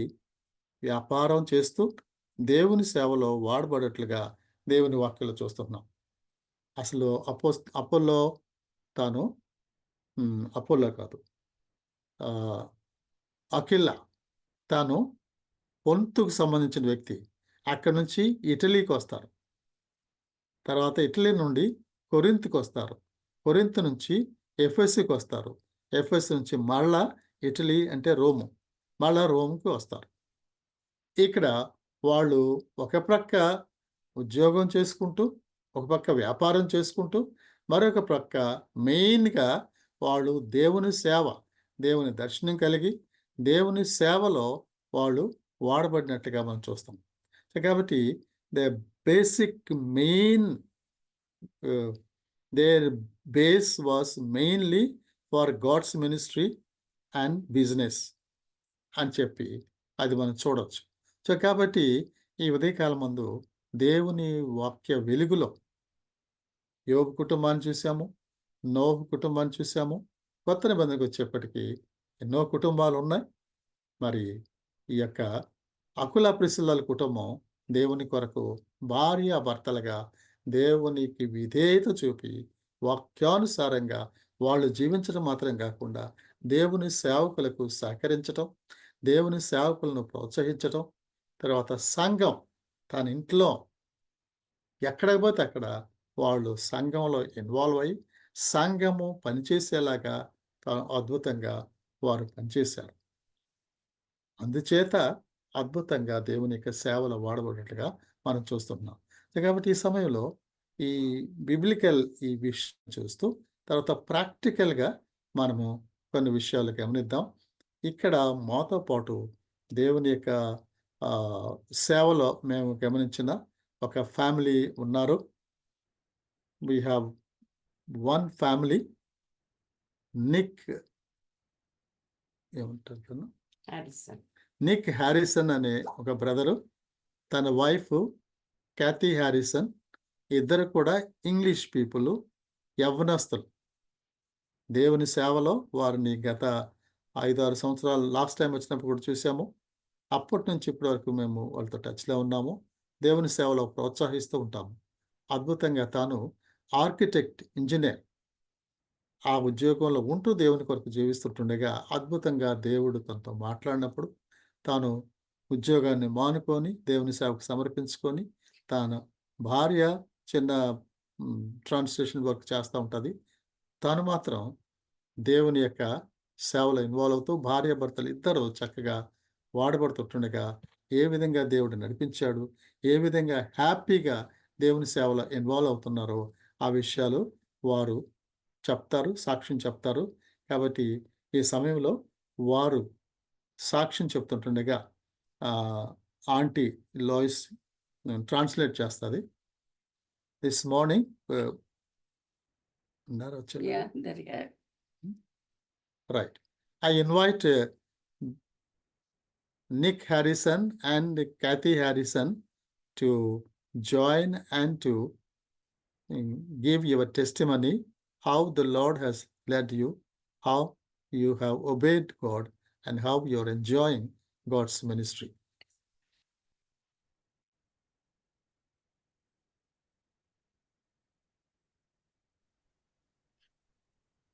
వ్యాపారం చేస్తూ దేవుని సేవలో వాడబడేట్లుగా దేవుని వాక్యంలో చూస్తున్నాం. అసలు అపోలో తాను అపోలో కాదు, అకిల్లా తాను పొంతుకు సంబంధించిన వ్యక్తి. అక్కడి నుంచి ఇటలీకి వస్తారు. తర్వాత ఇటలీ నుండి కొరింత్కి వస్తారు. కొరింత్ నుంచి ఎఫెస్కి వస్తారు. ఎఫెస్ నుంచి మళ్ళా ఇటలీ అంటే రోము, మళ్ళా రోమ్కి వస్తారు. ఇక్కడ వాళ్ళు ఒక ప్రక్క ఉద్యోగం చేసుకుంటూ, ఒక పక్క వ్యాపారం చేసుకుంటూ, మరొక ప్రక్క మెయిన్గా వాళ్ళు దేవుని సేవ, దేవుని దర్శనం కలిగి దేవుని సేవలో వాళ్ళు వాడబడినట్టుగా మనం చూస్తాం. కాబట్టి the basic main their base was mainly for God's ministry and business అని చెప్పి అది మనం చూడవచ్చు. సో కాబట్టి ఈ ఉదయకాలం ముందు దేవుని వాక్య వెలుగులో యోబు కుటుంబాన్ని చూసాము, నోహు కుటుంబాన్ని చూసాము. కొత్త నిబంధనకు వచ్చేప్పటికీ ఎన్నో కుటుంబాలు ఉన్నాయి. మరి ఈ యొక్క అకుల ప్రిసిల్లల కుటుంబం దేవుని కొరకు భార్యాభర్తలుగా దేవునికి విధేయత చూపి వాక్యానుసారంగా వాళ్ళు జీవించడం మాత్రం కాకుండా దేవుని సేవకులకు సహకరించటం, దేవుని సేవకులను ప్రోత్సహించటం, తర్వాత సంఘం తన ఇంట్లో ఎక్కడికి పోతే అక్కడ వాళ్ళు సంఘంలో ఇన్వాల్వ్ అయ్యి సంఘము పనిచేసేలాగా అద్భుతంగా వారు పనిచేశారు. అందుచేత అద్భుతంగా దేవుని యొక్క సేవలో వాడబడినట్లుగా మనం చూస్తున్నాం. కాబట్టి ఈ సమయంలో ఈ బిబ్లికల్ ఈ విషయం చూస్తూ తర్వాత ప్రాక్టికల్గా మనము కొన్ని విషయాలు గమనిద్దాం. ఇక్కడ మాతో పాటు దేవుని యొక్క సేవలో మేము గమనించిన ఒక ఫ్యామిలీ ఉన్నారు. We have one family, Nick ఏమంటారు, నిక్ హ్యారిసన్ అనే ఒక బ్రదరు, తన వైఫ్ క్యాథీ హ్యారిసన్, ఇద్దరు కూడా ఇంగ్లీష్ పీపుల్, యవ్వనస్తులు. దేవుని సేవలో వారిని గత 5-6 సంవత్సరాలు లాస్ట్ టైం వచ్చినప్పుడు కూడా చూసాము. అప్పటి నుంచి ఇప్పటి వరకు మేము వాళ్ళతో టచ్లో ఉన్నాము. దేవుని సేవలో ప్రోత్సహిస్తూ ఉంటాము. అద్భుతంగా తాను ఆర్కిటెక్ట్, ఇంజనీర్, ఆ ఉద్యోగంలో ఉంటూ దేవుని కొరకు జీవిస్తుంటుండగా అద్భుతంగా దేవుడు తనతో మాట్లాడినప్పుడు తాను ఉద్యోగాన్ని మానుకొని దేవుని సేవకు సమర్పించుకొని, తాను భార్య చిన్న ట్రాన్స్లేషన్ వర్క్ చేస్తూ ఉంటుంది, తాను మాత్రం దేవుని యొక్క సేవలో ఇన్వాల్వ్ అవుతూ భార్యాభర్తలు ఇద్దరు చక్కగా వాడబడుతుండగా ఏ విధంగా దేవుడు నడిపించాడు, ఏ విధంగా హ్యాపీగా దేవుని సేవలో ఇన్వాల్వ్ అవుతున్నారో ఆ విషయాలు వారు చెప్తారు, సాక్ష్యం చెప్తారు. కాబట్టి ఈ సమయంలో వారు సాక్ష్యం చెప్తుంటుండగా ఆంటీ లాయిస్ ట్రాన్స్లేట్ చేస్తుంది. This morning right, I invite Nick Harrison and Kathy Harrison to join and to give your testimony how the Lord has led you, how you have obeyed God, and how you are enjoying God's ministry.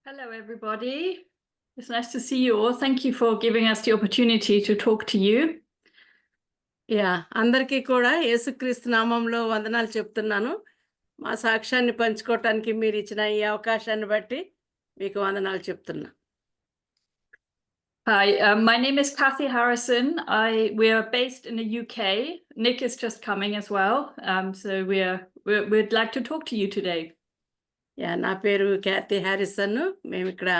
Hello, everybody. It's nice to see you all. Thank you for giving us the opportunity to talk to you. అందరికీ కూడా యేసుక్రీస్తు నామంలో వందనాలు చెప్తున్నాను. మా సాక్ష్యాన్ని పంచుకోవటానికి మీరు ఇచ్చిన ఈ అవకాశాన్ని బట్టి మీకు వందనాలు చెప్తున్నా. Hi, my name is Kathy Harrison. We are based in the UK. Nick is just coming as well. So we'd like to talk to you today. నా పేరు క్యాథీ హ్యారిసన్. మేము ఇక్కడ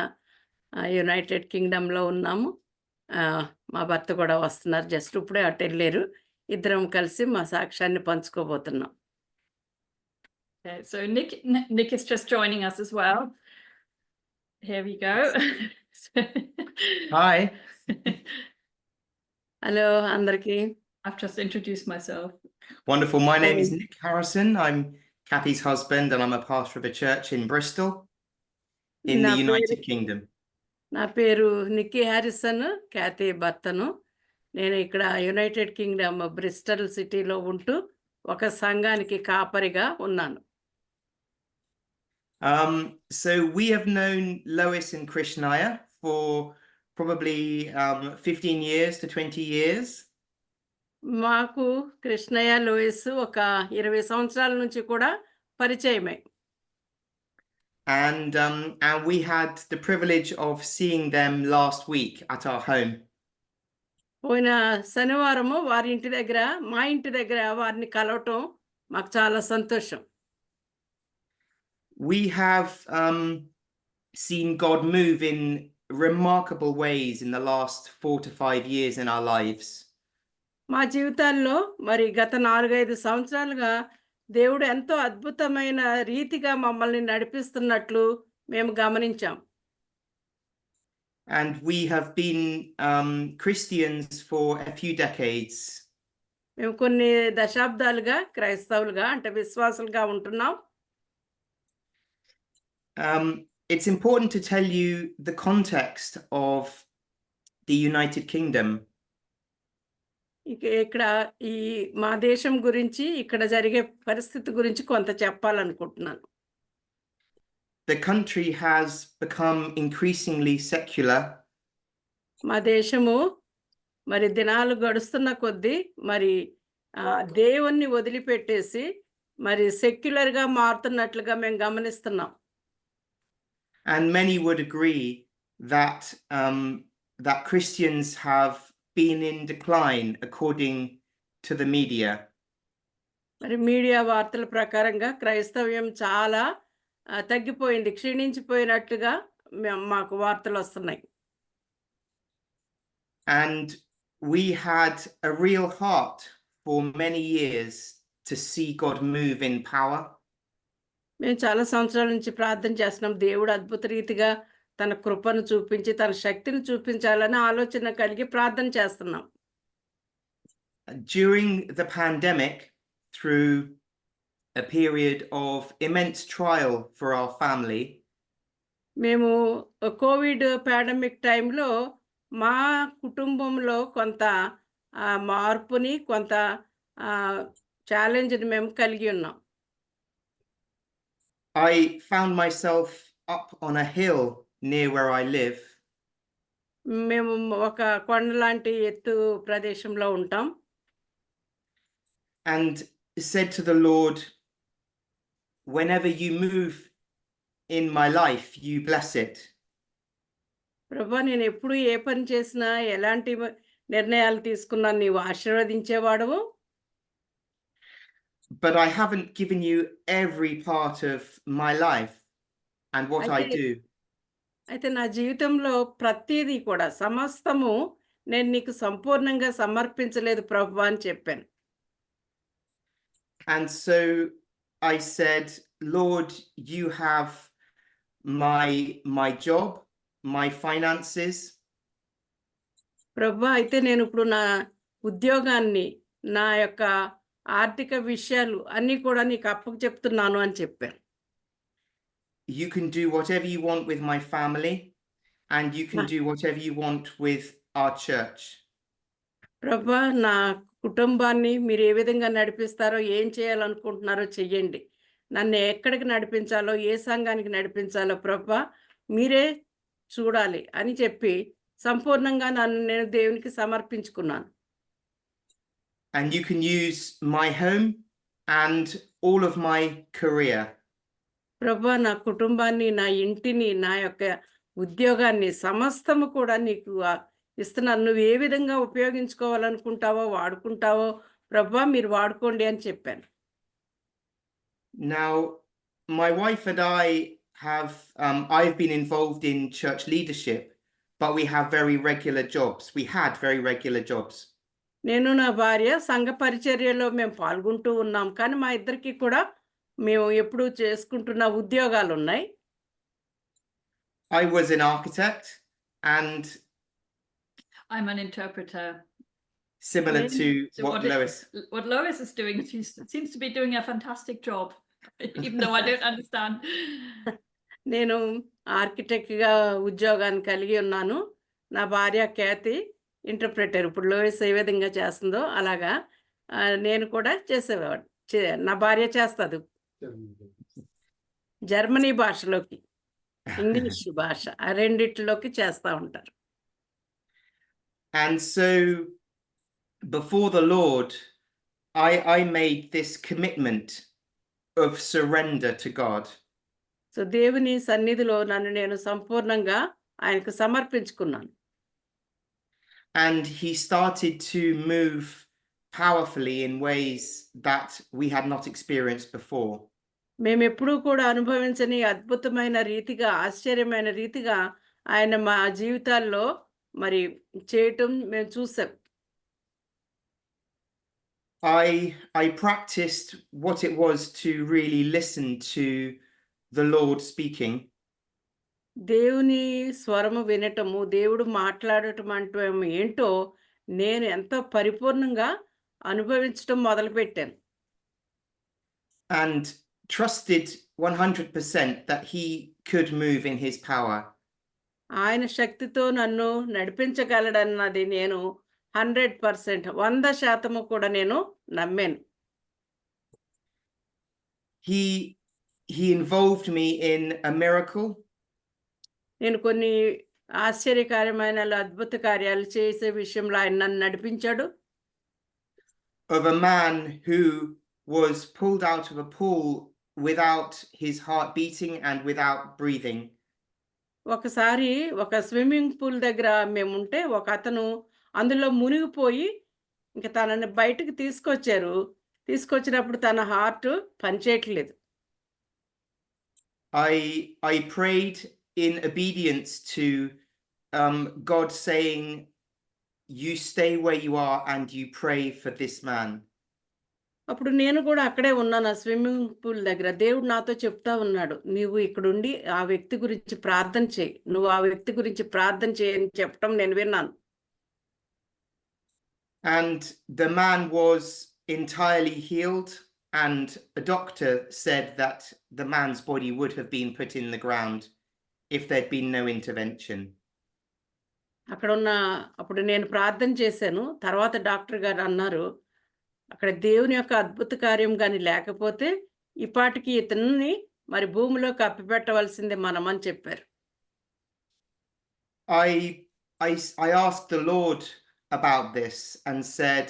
యునైటెడ్ కింగ్డమ్లో ఉన్నాము. మా భర్త కూడా వస్తున్నారు, జస్ట్ ఇప్పుడే అటు వెళ్ళారు. ఇద్దరం కలిసి మా సాక్ష్యాన్ని పంచుకోబోతున్నాం. Okay, so Nick is just joining us as well. Here we go. Hi. Hello అందరికీ. I've just introduced myself. Wonderful. My name is Nick Harrison. I'm Kathy's husband and I'm a pastor of a church in Bristol in the United Kingdom. నా పేరు Nikki Harrison, Kathy భర్తను. నేను ఇక్కడ United Kingdom Bristol సిటీలో ఉంటూ ఒక సంఘానికి కాపరిగా ఉన్నాను. So we have known Lois and Krishnaya for probably 15 years to 20 years. మాకు కృష్ణయ్య లోయస్ ఒక 20 సంవత్సరాల నుంచి కూడా పరిచయమే. And we had the privilege of seeing them last week at our home. పోయిన శనివారము వారి ఇంటి దగ్గర, మా ఇంటి దగ్గర వారిని కలవటం మాకు చాలా సంతోషం. We have seen God move in remarkable ways in the last 4 to 5 years in our lives. మా జీవితాల్లో మరి గత 4-5 సంవత్సరాలుగా దేవుడు ఎంతో అద్భుతమైన రీతిగా మమ్మల్ని నడిపిస్తున్నట్లు మేము గమనించాం. And we have been Christians for a few decades. మేము కొన్ని దశాబ్దాలుగా క్రైస్తవులుగా అంటే విశ్వాసులుగా ఉంటున్నాం. It's important to tell you the context of the United Kingdom. ఇక్కడ ఈ మా దేశం గురించి, ఇక్కడ జరిగే పరిస్థితి గురించి కొంత చెప్పాలనుకుంటున్నాను. The country has become increasingly secular. మా దేశము మరి దినాలు గడుస్తున్న కొద్దీ మరి దేవుణ్ణి వదిలిపెట్టేసి మరి సెక్యులర్గా మారుతున్నట్లుగా మేము గమనిస్తున్నాం. And many would agree that that Christians have been in decline according to the media. మరి మీడియా వార్తల ప్రకారంగా క్రైస్తవ్యం చాలా తగ్గిపోయింది, క్షీణించిపోయినట్లుగా మాకు వార్తలు వస్తున్నాయి. And we had a real heart for many years to see God move in power. మేము చాలా సంవత్సరాల నుంచి ప్రార్థన చేస్తున్నాం, దేవుడు అద్భుత రీతిగా తన కృపను చూపించి తన శక్తిని చూపించాలని ఆలోచన కలిగి ప్రార్థన చేస్తున్నాం. During the pandemic, through a period of immense trial for our family, మేము కోవిడ్ పాండమిక్ టైంలో మా కుటుంబంలో కొంత మార్పుని, కొంత ఛాలెంజ్ని మేము కలిగి ఉన్నాం. I found myself up on a hill near where I live. మేము ఒక కొండ లాంటి ఎత్తు ప్రదేశంలో ఉంటాం. And said to the Lord, whenever you move in my life, you bless it. ప్రభా, నేను ఎప్పుడు ఏ పని చేసినా, ఎలాంటి నిర్ణయాలు తీసుకున్నా నీవు ఆశీర్వదించేవాడవు. But I haven't given you every part of my life and what I do. అయితే నా జీవితంలో ప్రతిదీ కూడా సమస్తము నేను నీకు సంపూర్ణంగా సమర్పించలేదు ప్రభు అని చెప్పాను. And so I said, Lord, you have my job, my finances. ప్రభు, అయితే నేను ఇప్పుడు నా ఉద్యోగాన్ని, నా యొక్క ఆర్థిక విషయాలు అన్నీ కూడా నీకు అప్పచెప్తున్నాను అని చెప్పాను. You can do whatever you want with my family, and you can do whatever you want with our church. ప్రభా, నా కుటుంబాన్ని మీరు ఏ విధంగా నడిపిస్తారో, ఏం చేయాలనుకుంటున్నారో చెయ్యండి. నన్ను ఎక్కడికి నడిపించాలో, ఏ సంఘానికి నడిపించాలో ప్రభా మీరే చూడాలి అని చెప్పి సంపూర్ణంగా నన్ను నేను దేవునికి సమర్పించుకున్నాను. And you can use my home and all of my career. ప్రభా, నా కుటుంబాన్ని, నా ఇంటిని, నా యొక్క ఉద్యోగాన్ని సమస్తము కూడా నీకు ఇస్తున్నాను. నువ్వు ఏ విధంగా ఉపయోగించుకోవాలనుకుంటావో, వాడుకుంటావో ప్రభా మీరు వాడుకోండి అని చెప్పాను. Now, my wife and I have, I've been involved in church leadership, but we have very regular jobs. We had very regular jobs. నేను నా భార్య సంఘ పరిచర్యలో మేము పాల్గొంటూ ఉన్నాం, కానీ మా ఇద్దరికి కూడా మేము ఎప్పుడు చేసుకుంటున్న ఉద్యోగాలు ఉన్నాయి. I was an architect and I'm an interpreter. similar to So what Lois. What Lois is doing, she seems to be doing a fantastic job, even though I don't understand. నేను ఆర్కిటెక్ట్గా ఉద్యోగాన్ని కలిగి ఉన్నాను. నా భార్య ఖ్యాతి ఇంటర్ప్రెటర్. ఇప్పుడు లోయస్ ఏ విధంగా చేస్తుందో అలాగా నేను కూడా చేసేవాడు. నా భార్య చేస్తుంది. జర్మనీ భాషలోకి, ఇంగ్లీష్ భాష ఆ రెండిట్లోకి చేస్తా ఉంటారు. And so before the Lord, I made this commitment of surrender to God. So దేవుని సన్నిధిలో నన్ను నేను సంపూర్ణంగా ఆయనకు సమర్పించుకున్నాను. And he started to move powerfully in ways that we had not experienced before. మేమెప్పుడూ కూడా అనుభవించని అద్భుతమైన రీతిగా, ఆశ్చర్యమైన రీతిగా ఆయన మా జీవితాల్లో మరి చేయటం మేము చూసాం. I practiced what it was to really listen to the Lord speaking. దేవుని స్వరము వినటము, దేవుడు మాట్లాడటం అంటే ఏంటో నేను ఎంతో పరిపూర్ణంగా అనుభవించటం మొదలుపెట్టాను. And trusted 100% that he could move in his power. ఆయన శక్తితో నన్ను నడిపించగలడన్నది నేను 100%, 100% కూడా నేను నమ్మాను. He involved me in a miracle నేను కొన్ని ఆశ్చర్యకరమైన అద్భుత కార్యాలు చేసే విషయంలో ఆయన నన్ను నడిపించాడు. of a man who was pulled out of a pool without his heart beating and without breathing. ఒకసారి ఒక స్విమ్మింగ్ పూల్ దగ్గర మేముంటే ఒక అతను అందులో మునిగిపోయి ఇంక తనని బయటకు తీసుకొచ్చారు. తీసుకొచ్చినప్పుడు తన హార్ట్ పనిచేయట్లేదు. I prayed in obedience to God saying, you stay where you are and you pray for this man. అప్పుడు నేను కూడా అక్కడే ఉన్నాను ఆ స్విమ్మింగ్ పూల్ దగ్గర. దేవుడు నాతో చెప్తా ఉన్నాడు, నువ్వు ఇక్కడుండి ఆ వ్యక్తి గురించి ప్రార్థన చేయి, నువ్వు ఆ వ్యక్తి గురించి ప్రార్థన చేయి అని చెప్పడం నేను విన్నాను. And the man was entirely healed, and a doctor said that the man's body would have been put in the ground if there'd been no intervention. అప్పుడు నేను ప్రార్థన చేశాను. తర్వాత డాక్టర్ గారు అన్నారు, అక్కడ దేవుని యొక్క అద్భుత కార్యం కానీ లేకపోతే ఇపాటికి ఇతన్ని మరి భూమిలో కప్పిపెట్టవలసిందే మనం అని చెప్పారు. I asked the Lord about this and said,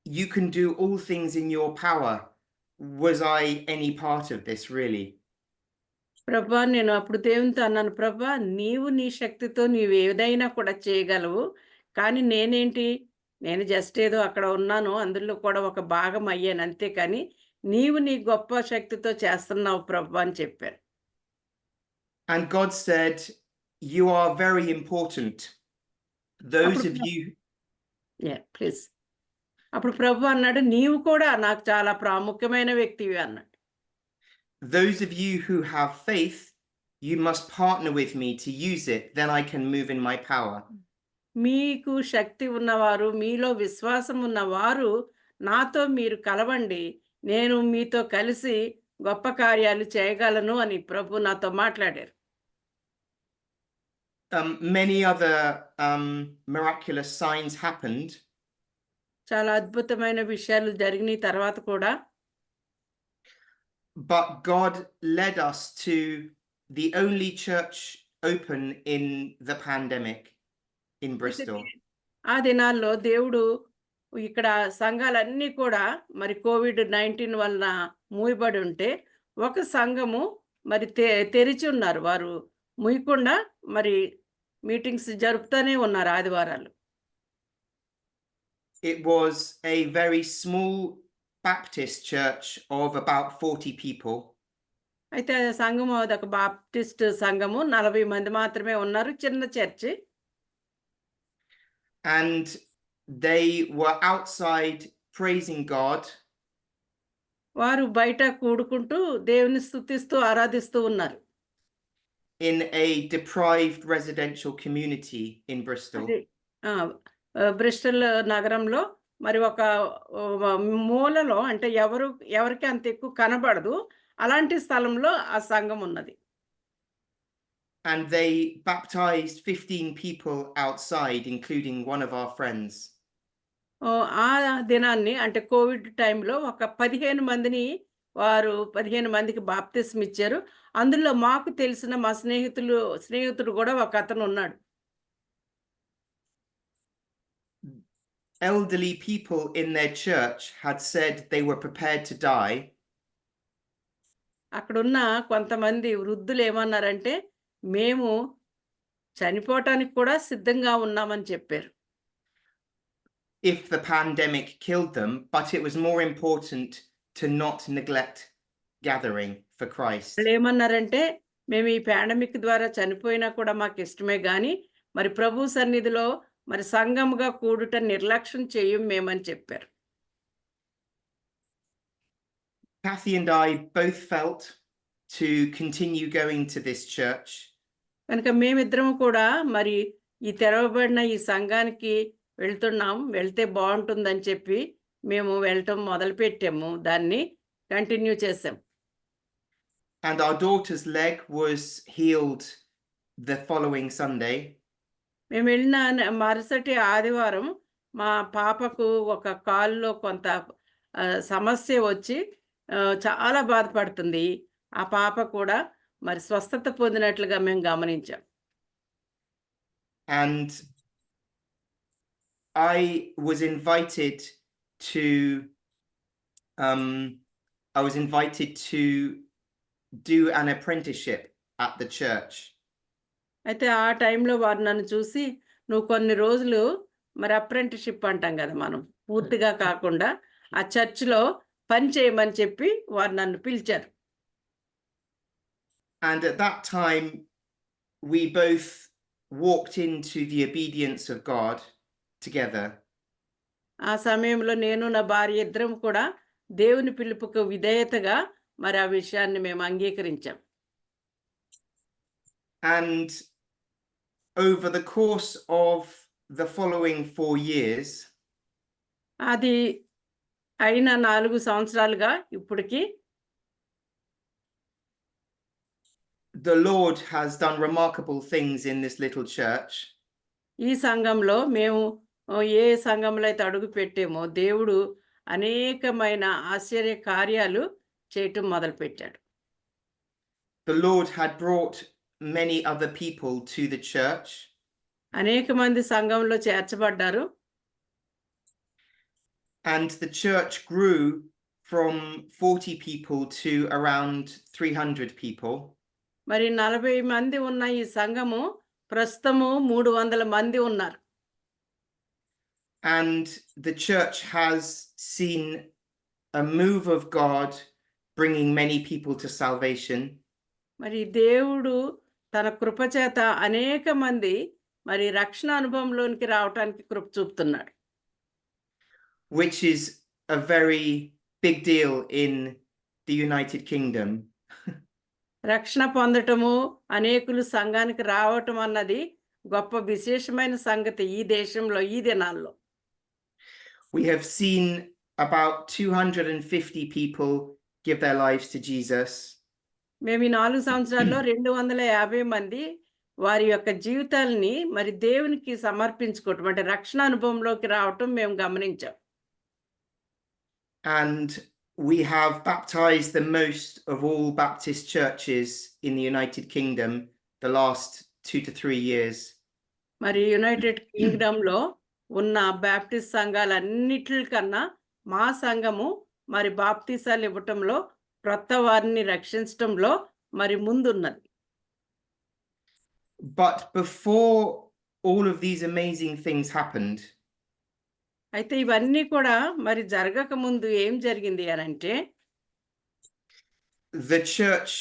you can do all things in your power. Was I any part of this really? ప్రభా, నేను అప్పుడు దేవునితో అన్నాను, ప్రభా నీవు నీ శక్తితో నీవు ఏదైనా కూడా చేయగలవు, కానీ నేనేంటి, నేను జస్ట్ ఏదో అక్కడ ఉన్నాను, అందులో కూడా ఒక భాగం అయ్యాను అంతే, కానీ నీవు నీ గొప్ప శక్తితో చేస్తున్నావు ప్రభా అని చెప్పాను. And God said, you are very important. Those of you please. అప్పుడు ప్రభు అన్నాడు, నీవు కూడా నాకు చాలా ప్రాముఖ్యమైన వ్యక్తివి అన్నాడు. those of you who have faith, you must partner with me to use it, then I can move in my power. మీకు శక్తి ఉన్నవారు, మీలో విశ్వాసం ఉన్నవారు నాతో మీరు కలవండి, నేను మీతో కలిసి గొప్ప కార్యాలు చేయగలను అని ప్రభు నాతో మాట్లాడారు. Many other miraculous signs happened. చాలా అద్భుతమైన విషయాలు జరిగిన తర్వాత కూడా But God led us to the only church open in the pandemic in Bristol. ఆ దినాల్లో దేవుడు ఇక్కడ సంఘాలన్నీ కూడా మరి COVID-19 వలన మూయబడి ఉంటే ఒక సంఘము మరి తెరిచి ఉన్నారు, వారు మూయకుండా మరి మీటింగ్స్ జరుపుతూనే ఉన్నారు ఆదివారాలు. It was a very small Baptist church of about 40 people. అయితే ఆ సంఘము ఒక బాప్టిస్ట్ సంఘము, 40 మంది మాత్రమే ఉన్నారు, చిన్న church. And they were outside praising God. వారు బయట కూడుకుంటూ దేవుని స్తుతిస్తూ ఆరాధిస్తూ ఉన్నారు. In a deprived residential community in Bristol. Bristol నగరంలో మరి ఒక మూలలో, అంటే ఎవరికి అంత ఎక్కువ కనబడదు అలాంటి స్థలంలో ఆ సంఘం ఉన్నది. And they baptized 15 people outside, including one of our friends. ఆ దినాన్ని అంటే కోవిడ్ టైంలో ఒక 15 మందిని వారు 15 మందికి బాప్తిస్మ ఇచ్చారు. అందులో మాకు తెలిసిన మా స్నేహితుడు కూడా ఒక అతను ఉన్నాడు. Elderly people in their church had said they were prepared to die. అక్కడున్న కొంతమంది వృద్ధులు ఏమన్నారంటే, మేము చనిపోవటానికి కూడా సిద్ధంగా ఉన్నామని చెప్పారు. If the pandemic killed them, but it was more important to not neglect gathering for Christ. వాళ్ళు ఏమన్నారంటే, మేము ఈ పాండమిక్ ద్వారా చనిపోయినా కూడా మాకు ఇష్టమే గాని మరి ప్రభు సన్నిధిలో మరి సంఘముగా కూడుట నిర్లక్ష్యం చేయం మేమని చెప్పారు. Kathy and I both felt to continue going to this church. కనుక మేమిద్దరం కూడా మరి ఈ తెరవబడిన ఈ సంఘానికి వెళ్తున్నాం, వెళ్తే బాగుంటుందని చెప్పి మేము వెళ్ళటం మొదలుపెట్టాము, దాన్ని కంటిన్యూ చేసాం. And our daughter's leg was healed the following Sunday. మేము వెళ్ళిన మరుసటి ఆదివారం మా పాపకు ఒక కాలులో కొంత సమస్య వచ్చి చాలా బాధపడుతుంది. ఆ పాప కూడా మరి స్వస్థత పొందినట్లుగా మేము గమనించాం. And I was invited to do an apprenticeship at the church. అయితే ఆ టైంలో వారు నన్ను చూసి నువ్వు కొన్ని రోజులు మరి అప్రెంటిషిప్ అంటాం కదా మనం, పూర్తిగా కాకుండా ఆ చర్చ్లో పని చేయమని చెప్పి వారు నన్ను పిలిచారు. And at that time we both walked into the obedience of God together. ఆ సమయంలో నేను నా భార్య ఇద్దరం కూడా దేవుని పిలుపుకు విధేయతగా మరి ఆ విషయాన్ని మేము అంగీకరించాం. And over the course of the following 4 years, అది అయిన 4 సంవత్సరాలుగా ఇప్పటికి the Lord has done remarkable things in this little church. ఈ సంఘంలో మేము ఏ సంఘంలో అయితే అడుగు పెట్టామో దేవుడు అనేకమైన ఆశ్చర్య కార్యాలు చేయటం మొదలుపెట్టాడు. The Lord had brought many other people to the church. అనేక మంది సంఘంలో చేర్చబడ్డారు. And the church grew from 40 people to around 300 people. మరి 40 మంది ఉన్న ఈ సంఘము ప్రస్తుతము 300 మంది ఉన్నారు. And the church has seen a move of God bringing many people to salvation. మరి దేవుడు తన కృపచేత అనేక మంది మరి రక్షణ అనుభవంలోనికి రావడానికి కృప చూపుతున్నాడు. Which is a very big deal in the United Kingdom. రక్షణ పొందటము, అనేకులు సంఘానికి రావటం అన్నది గొప్ప విశేషమైన సంగతి ఈ దేశంలో ఈ దినాల్లో. We have seen about 250 people give their lives to Jesus. మేము ఈ 4 సంవత్సరాల్లో 250 మంది వారి యొక్క జీవితాలని మరి దేవునికి సమర్పించుకోవటం అంటే రక్షణ అనుభవంలోకి రావటం మేము గమనించాం. And we have baptized the most of all Baptist churches in the United Kingdom the last 2 to 3 years. మరి యునైటెడ్ కింగ్డమ్లో ఉన్న బాప్టిస్ట్ సంఘాలన్నిటికన్నా మా సంఘము మరి బాప్తిసాలు ఇవ్వటంలో క్రొత్త వారిని రక్షించటంలో మరి ముందున్నది. But before all of these amazing things happened, అయితే ఇవన్నీ కూడా మరి జరగక ముందు ఏం జరిగింది అని అంటే the church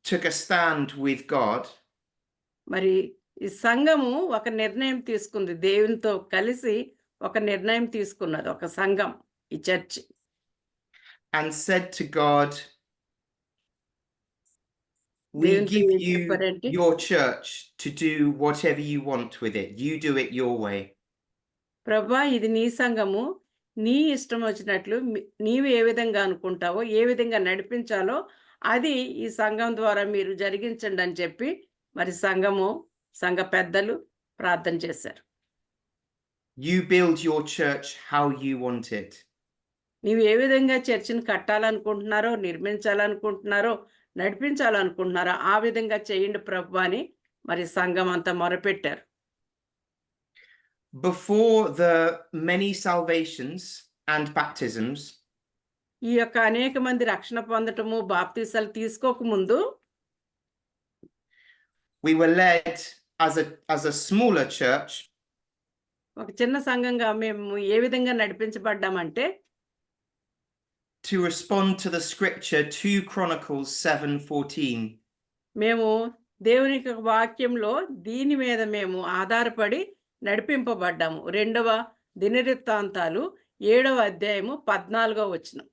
took a stand with God. మరి ఈ సంఘము ఒక నిర్ణయం తీసుకుంది, దేవునితో కలిసి ఒక నిర్ణయం తీసుకున్నది ఒక సంఘం, ఈ church. And said to God, we దేవునితో give ఏం you చెప్పారంటే, your church to do whatever you want with it. You do it your way. ప్రభా ఇది నీ సంఘము, నీ ఇష్టం వచ్చినట్లు నీవు ఏ విధంగా అనుకుంటావో, ఏ విధంగా నడిపించాలో అది ఈ సంఘం ద్వారా మీరు జరిగించండి అని చెప్పి మరి సంఘ పెద్దలు ప్రార్థన చేశారు. You build your church how you want it. నీవు ఏ విధంగా చర్చిని కట్టాలనుకుంటున్నారో, నిర్మించాలనుకుంటున్నారో, నడిపించాలనుకుంటున్నారో ఆ విధంగా చేయండి ప్రభు అని మరి సంఘం అంతా మొరపెట్టారు. Before the many salvations and baptisms, ఈ యొక్క అనేక మంది రక్షణ పొందటము, బాప్తీసాలు తీసుకోకముందు we were led as a smaller church ఒక చిన్న సంఘంగా మేము ఏ విధంగా నడిపించబడ్డామంటే to respond to the scripture 2 Chronicles 7:14. మేము దేవుని యొక్క వాక్యంలో దీని మీద మేము ఆధారపడి నడిపింపబడ్డాము. 2వ దినవృత్తాంతాలు 7వ అధ్యాయము 14వ వచనం.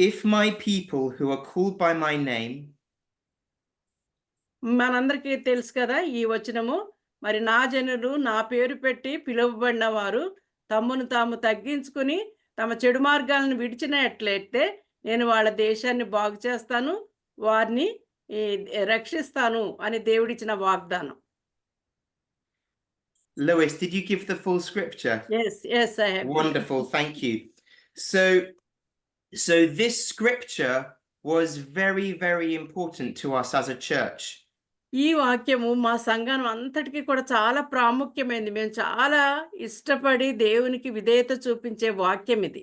If my people who are called by my name, మనందరికీ తెలుసు కదా ఈ వచనము. మరి నా జనులు నా పేరు పెట్టి పిలువబడిన వారు తమను తాము తగ్గించుకుని తమ చెడు మార్గాలను విడిచినట్లయితే నేను వాళ్ళ దేశాన్ని బాగు చేస్తాను, వారిని రక్షిస్తాను అని దేవుడిచ్చిన వాగ్దానం. Lois, did you give the full scripture? Yes, I have. Wonderful, thank you. So this scripture was very, very important to us as a church. ఈ వాక్యము మా సంఘం అంతటికీ కూడా చాలా ప్రాముఖ్యమైనది. మేము చాలా ఇష్టపడి దేవునికి విధేయత చూపించే వాక్యం ఇది.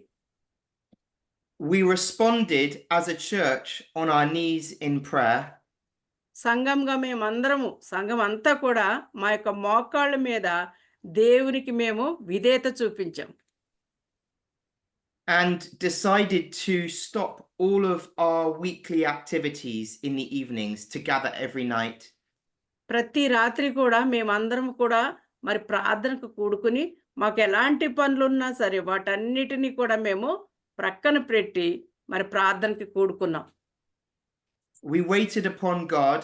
We responded as a church on our knees in prayer. సంఘంగా మేమందరము, సంఘం అంతా కూడా మా యొక్క మోకాళ్ళ మీద దేవునికి మేము విధేయత చూపించాం. And decided to stop all of our weekly activities in the evenings to gather every night. ప్రతి రాత్రి కూడా మేమందరం కూడా మరి ప్రార్థనకు కూడుకుని మాకు ఎలాంటి పనులున్నా సరే వాటన్నిటినీ కూడా మేము ప్రక్కన పెట్టి మరి ప్రార్థనకి కూడుకున్నాం. We waited upon God,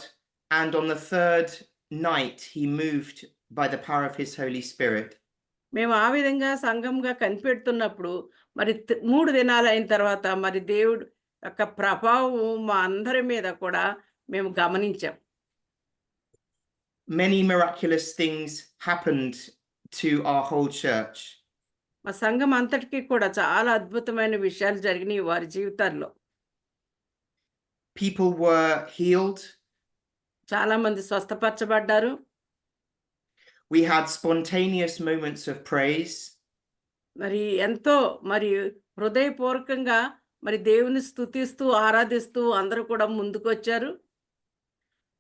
and on the 3rd night he moved by the power of his Holy Spirit. మేము ఆ విధంగా సంఘంగా కనిపెడుతున్నప్పుడు మరి 3 దినాలు అయిన తర్వాత మరి దేవుడు యొక్క ప్రభావం మా అందరి మీద కూడా మేము గమనించాం. Many miraculous things happened to our whole church. మా సంఘం అంతటికీ కూడా చాలా అద్భుతమైన విషయాలు జరిగినాయి వారి జీవితాల్లో. People were healed. చాలా మంది స్వస్థపరచబడ్డారు. We had spontaneous moments of praise. మరి ఎంతో మరి హృదయపూర్వకంగా మరి దేవుని స్తుతిస్తూ ఆరాధిస్తూ అందరూ కూడా ముందుకొచ్చారు.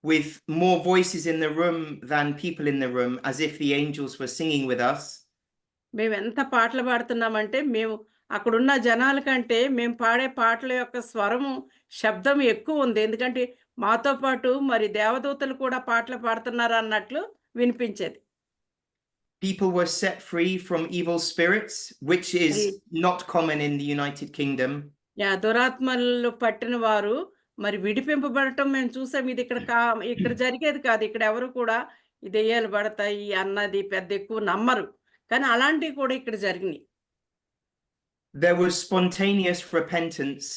With more voices in the room than people in the room, as if the angels were singing with us. మేము ఎంత పాటలు పాడుతున్నామంటే మేము అక్కడున్న జనాల కంటే మేము పాడే పాటల యొక్క స్వరము శబ్దం ఎక్కువ ఉంది. ఎందుకంటే మాతో పాటు మరి దేవదూతలు కూడా పాటలు పాడుతున్నారు అన్నట్లు వినిపించేది. People were set free from evil spirits, which is not common in the United Kingdom. దురాత్మలు పట్టిన వారు మరి విడిపింపబడటం మేము చూసాం. ఇది ఇక్కడ జరిగేది కాదు. ఇక్కడ ఎవరు కూడా ఈ దెయ్యాలు పడతాయి అన్నది పెద్ద ఎక్కువ నమ్మరు. కానీ అలాంటివి కూడా ఇక్కడ జరిగినాయి. There was spontaneous repentance.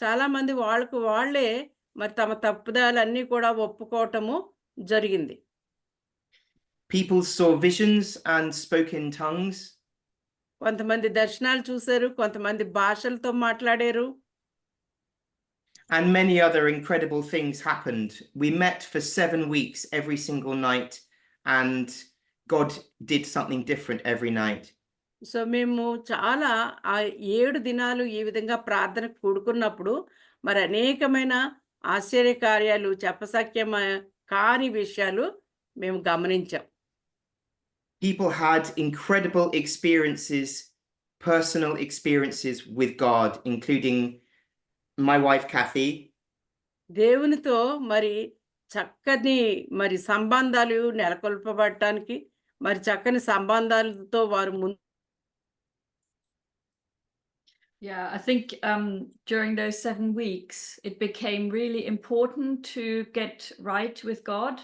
చాలా మంది వాళ్ళకు వాళ్ళే మరి తమ తప్పుదాలన్నీ కూడా ఒప్పుకోవటము జరిగింది. People saw visions and spoke in tongues. కొంతమంది దర్శనాలు చూశారు, కొంతమంది భాషలతో మాట్లాడారు. And many other incredible things happened. We met for 7 weeks every single night, and God did something different every night. So మేము చాలా ఆ 7 దినాలు ఈ విధంగా ప్రార్థనకు కూడుకున్నప్పుడు మరి అనేకమైన ఆశ్చర్య కార్యాలు చెప్పసఖ్యం కాని విషయాలు మేము గమనించాం. People had incredible experiences, personal experiences with God, including my wife Kathy. దేవునితో మరి చక్కని మరి సంబంధాలు నెలకొల్పబడటానికి మరి చక్కని సంబంధాలతో వారు ముందు. Yeah, I think during those 7 weeks, it became really important to get right with God.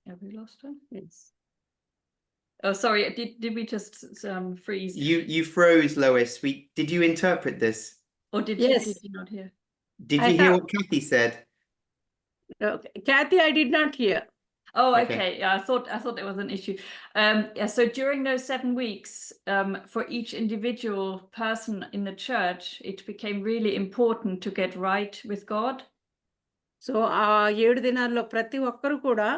Have we lost her? Yes. Oh, sorry. Did we just freeze? You froze, Lois. Did you interpret this? Or did Yes. you not hear? Did I you hear have. what Kathy said? Kathy, I did not hear. Oh, Okay. okay. Yeah, I thought there was an issue. Yeah, so during those 7 weeks, for each individual person in the church, it became really important to get right with God. So ఆ 7 దినాల్లో ప్రతి ఒక్కరు కూడా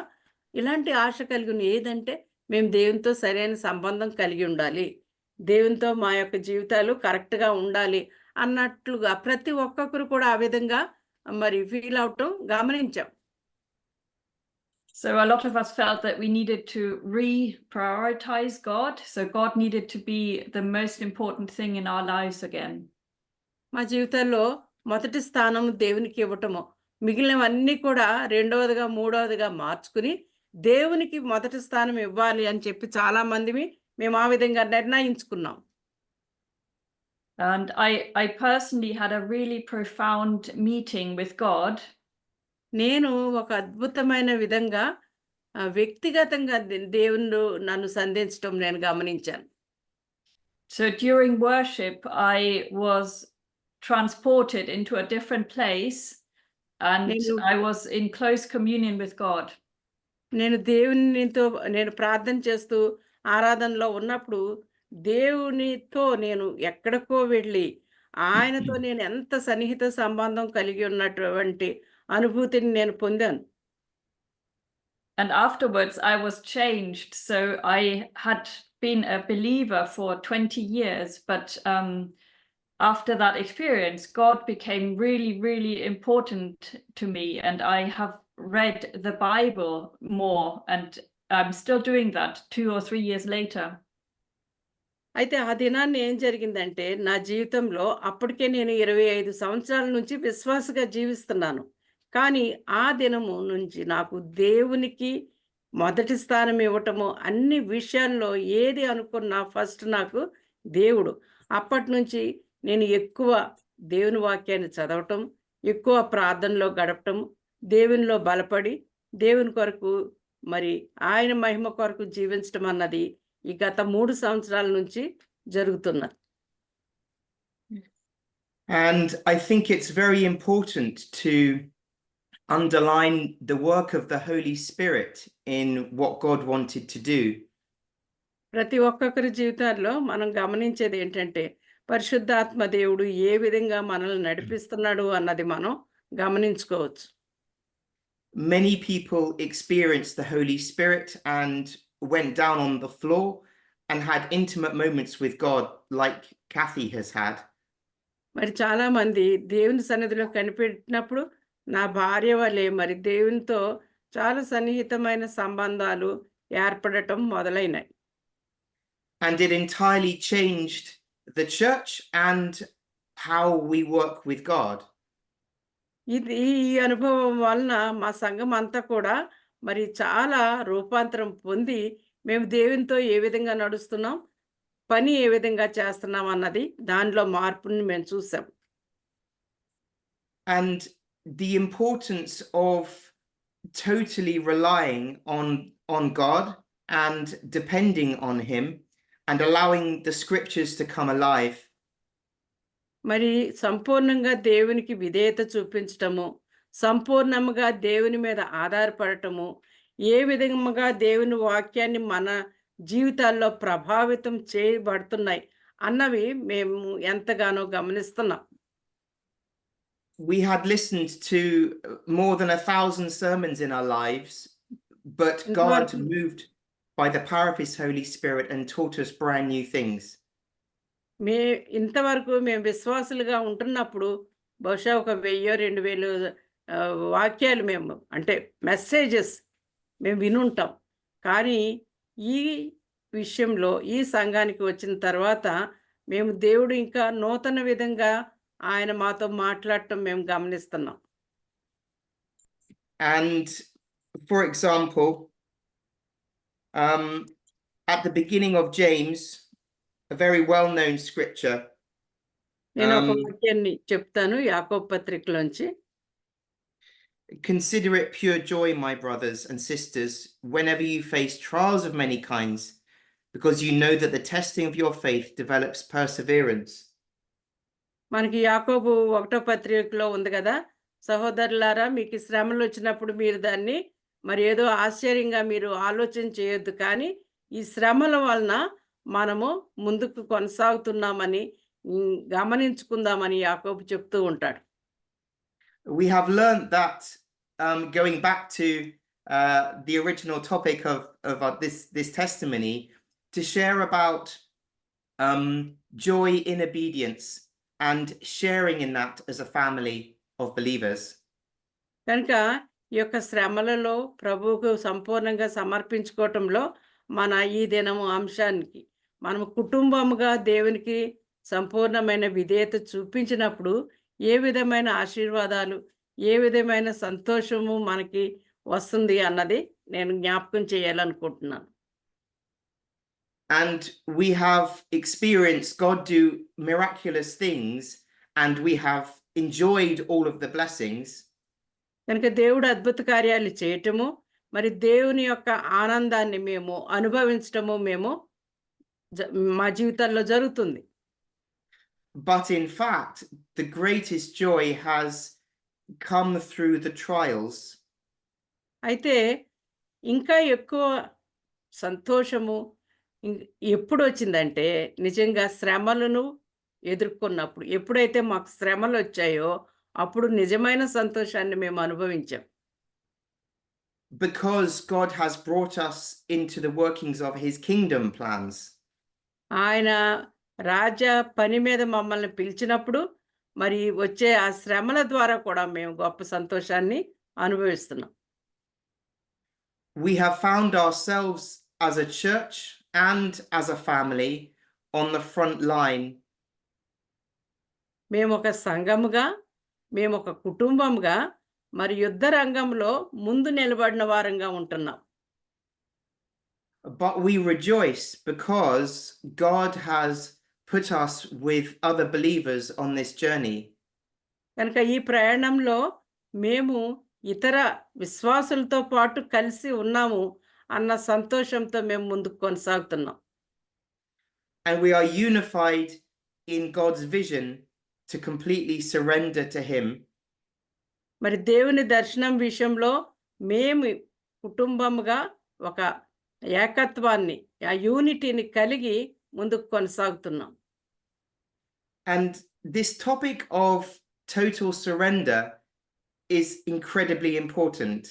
ఇలాంటి ఆశ కలిగి ఏదంటే మేము దేవునితో సరైన సంబంధం కలిగి ఉండాలి. దేవునితో మా యొక్క జీవితాలు కరెక్ట్‌గా ఉండాలి అన్నట్లుగా ప్రతి ఒక్కొక్కరు కూడా ఆ విధంగా మరి ఫీల్ అవ్వటం గమనించాం. So a lot of us felt that we needed to reprioritize God. So God needed to be the most important thing in our lives again. మా జీవితాల్లో మొదటి స్థానం దేవునికి ఇవ్వటము. మిగిలినవన్నీ కూడా రెండవదిగా, మూడవదిగా మార్చుకుని దేవునికి మొదటి స్థానం ఇవ్వాలి అని చెప్పి చాలా మందిమి మేము ఆ విధంగా నిర్ణయించుకున్నాం. And I personally had a really profound meeting with God. నేను ఒక అద్భుతమైన విధంగా వ్యక్తిగతంగా దేవుడు నన్ను సంధించటం నేను గమనించాను. So during worship, I was transported into a different place and I was in close communion with God. నేను ప్రార్థన చేస్తూ ఆరాధనలో ఉన్నప్పుడు దేవునితో నేను ఎక్కడికో వెళ్ళి ఆయనతో నేను ఎంత సన్నిహిత సంబంధం కలిగి ఉన్నటువంటి అనుభూతిని నేను పొందాను. And afterwards I was changed. So I had been a believer for 20 years, but after that experience, God became really, really important to me, and I have read the Bible more, and I'm still doing that 2 or 3 years later. అయితే ఆ దినాన్ని ఏం జరిగిందంటే నా జీవితంలో అప్పటికే నేను 25 సంవత్సరాల నుంచి విశ్వాసగా జీవిస్తున్నాను. కానీ ఆ దినము నుంచి నాకు దేవునికి మొదటి స్థానం ఇవ్వటము అన్ని విషయాల్లో ఏది అనుకున్నా ఫస్ట్ నాకు దేవుడు. అప్పటి నుంచి నేను ఎక్కువ దేవుని వాక్యాన్ని చదవటం, ఎక్కువ ప్రార్థనలో గడపటం, దేవునిలో బలపడి దేవుని కొరకు మరి ఆయన మహిమ కొరకు జీవించటం అన్నది ఈ గత 3 సంవత్సరాల నుంచి జరుగుతున్నది. And I think it's very important to underline the work of the Holy Spirit in what God wanted to do. ప్రతి ఒక్కొక్కరి జీవితాల్లో మనం గమనించేది ఏంటంటే పరిశుద్ధాత్మ దేవుడు ఏ విధంగా మనల్ని నడిపిస్తున్నాడు అన్నది మనం గమనించుకోవచ్చు. Many people experienced the Holy Spirit and went down on the floor and had intimate moments with God like Kathy has had. మరి చాలా మంది దేవుని సన్నిధిలో కనిపెట్టినప్పుడు నా భార్య వలె మరి దేవునితో చాలా సన్నిహితమైన సంబంధాలు ఏర్పడటం మొదలైనాయి. And it entirely changed the church and how we work with God. ఈ అనుభవం వలన మా సంఘం అంతా కూడా మరి చాలా రూపాంతరం పొంది మేము దేవునితో ఏ విధంగా నడుస్తున్నాం, పని ఏ విధంగా చేస్తున్నాం అన్నది దానిలో మార్పుని మేము చూసాం. And the importance of totally relying on God and depending on him and allowing the scriptures to come alive. మరి సంపూర్ణంగా దేవునికి విధేయత చూపించటము, సంపూర్ణంగా దేవుని మీద ఆధారపడటము, ఏ విధంగా దేవుని వాక్యాన్ని మన జీవితాల్లో ప్రభావితం చేయబడుతున్నాయి అన్నవి మేము ఎంతగానో గమనిస్తున్నాం. We had listened to more than 1,000 sermons in our lives, but God moved by the power of his Holy Spirit and taught us brand new things. ఇంతవరకు మేము విశ్వాసులుగా ఉంటున్నప్పుడు బహుశా ఒక 1000-2000 వాక్యాలు మేము అంటే మెసేజెస్ మేము వినుంటాం. కానీ ఈ విషయంలో ఈ సంఘానికి వచ్చిన తర్వాత మేము దేవుడు ఇంకా నూతన విధంగా ఆయన మాతో మాట్లాడటం మేము గమనిస్తున్నాం. And for example, at the beginning of James, a very well-known scripture. నేను ఒక వాక్యాన్ని చెప్తాను యాకోబు పత్రికలోంచి. Consider it pure joy, my brothers and sisters, whenever you face trials of many kinds, because you know that the testing of your faith develops perseverance. మనకి యాకోబు 1వ పత్రికలో ఉంది కదా, సహోదరులారా మీకు శ్రమలు వచ్చినప్పుడు మీరు దాన్ని మరి ఏదో ఆశ్చర్యంగా మీరు ఆలోచన చేయొద్దు, కానీ ఈ శ్రమల వలన మనము ముందుకు కొనసాగుతున్నామని గమనించుకుందామని యాకోబు చెప్తూ ఉంటాడు. We have learned that, going back to the original topic of this testimony, to share about joy in obedience and sharing in that as a family of believers. కనుక ఈ యొక్క శ్రమలలో ప్రభువుకు సంపూర్ణంగా సమర్పించుకోవటంలో మన ఈ దినము అంశానికి మనము కుటుంబముగా దేవునికి సంపూర్ణమైన విధేయత చూపించినప్పుడు ఏ విధమైన ఆశీర్వాదాలు, ఏ విధమైన సంతోషము మనకి వస్తుంది అన్నది నేను జ్ఞాపకం చేయాలనుకుంటున్నాను. And we have experienced God do miraculous things, and we have enjoyed all of the blessings. కనుక దేవుడు అద్భుత కార్యాలు చేయటము, మరి దేవుని యొక్క ఆనందాన్ని మేము అనుభవించటము మేము మా జీవితాల్లో జరుగుతుంది. But in fact, the greatest joy has come through the trials. అయితే ఇంకా ఎక్కువ సంతోషము ఎప్పుడు వచ్చిందంటే నిజంగా శ్రమలను ఎదుర్కొన్నప్పుడు. ఎప్పుడైతే మాకు శ్రమలు వచ్చాయో అప్పుడు నిజమైన సంతోషాన్ని మేము అనుభవించాం. Because God has brought us into the workings of his kingdom plans. ఆయన రాజ పని మీద మమ్మల్ని పిలిచినప్పుడు మరి వచ్చే ఆ శ్రమల ద్వారా కూడా మేము గొప్ప సంతోషాన్ని అనుభవిస్తున్నాం. We have found ourselves as a church and as a family on the front line. మేము ఒక సంఘముగా, మేము ఒక కుటుంబంగా మరి యుద్ధ రంగంలో ముందు నిలబడిన వారంగా ఉంటున్నాం. But we rejoice because God has put us with other believers on this journey. కనుక ఈ ప్రయాణంలో మేము ఇతర విశ్వాసులతో పాటు కలిసి ఉన్నాము అన్న సంతోషంతో మేము ముందుకు కొనసాగుతున్నాం. And we are unified in God's vision to completely surrender to him. మరి దేవుని దర్శనం విషయంలో మేము కుటుంబముగా ఒక ఏకత్వాన్ని, ఆ యూనిటీని కలిగి ముందుకు కొనసాగుతున్నాం. And this topic of total surrender is incredibly important.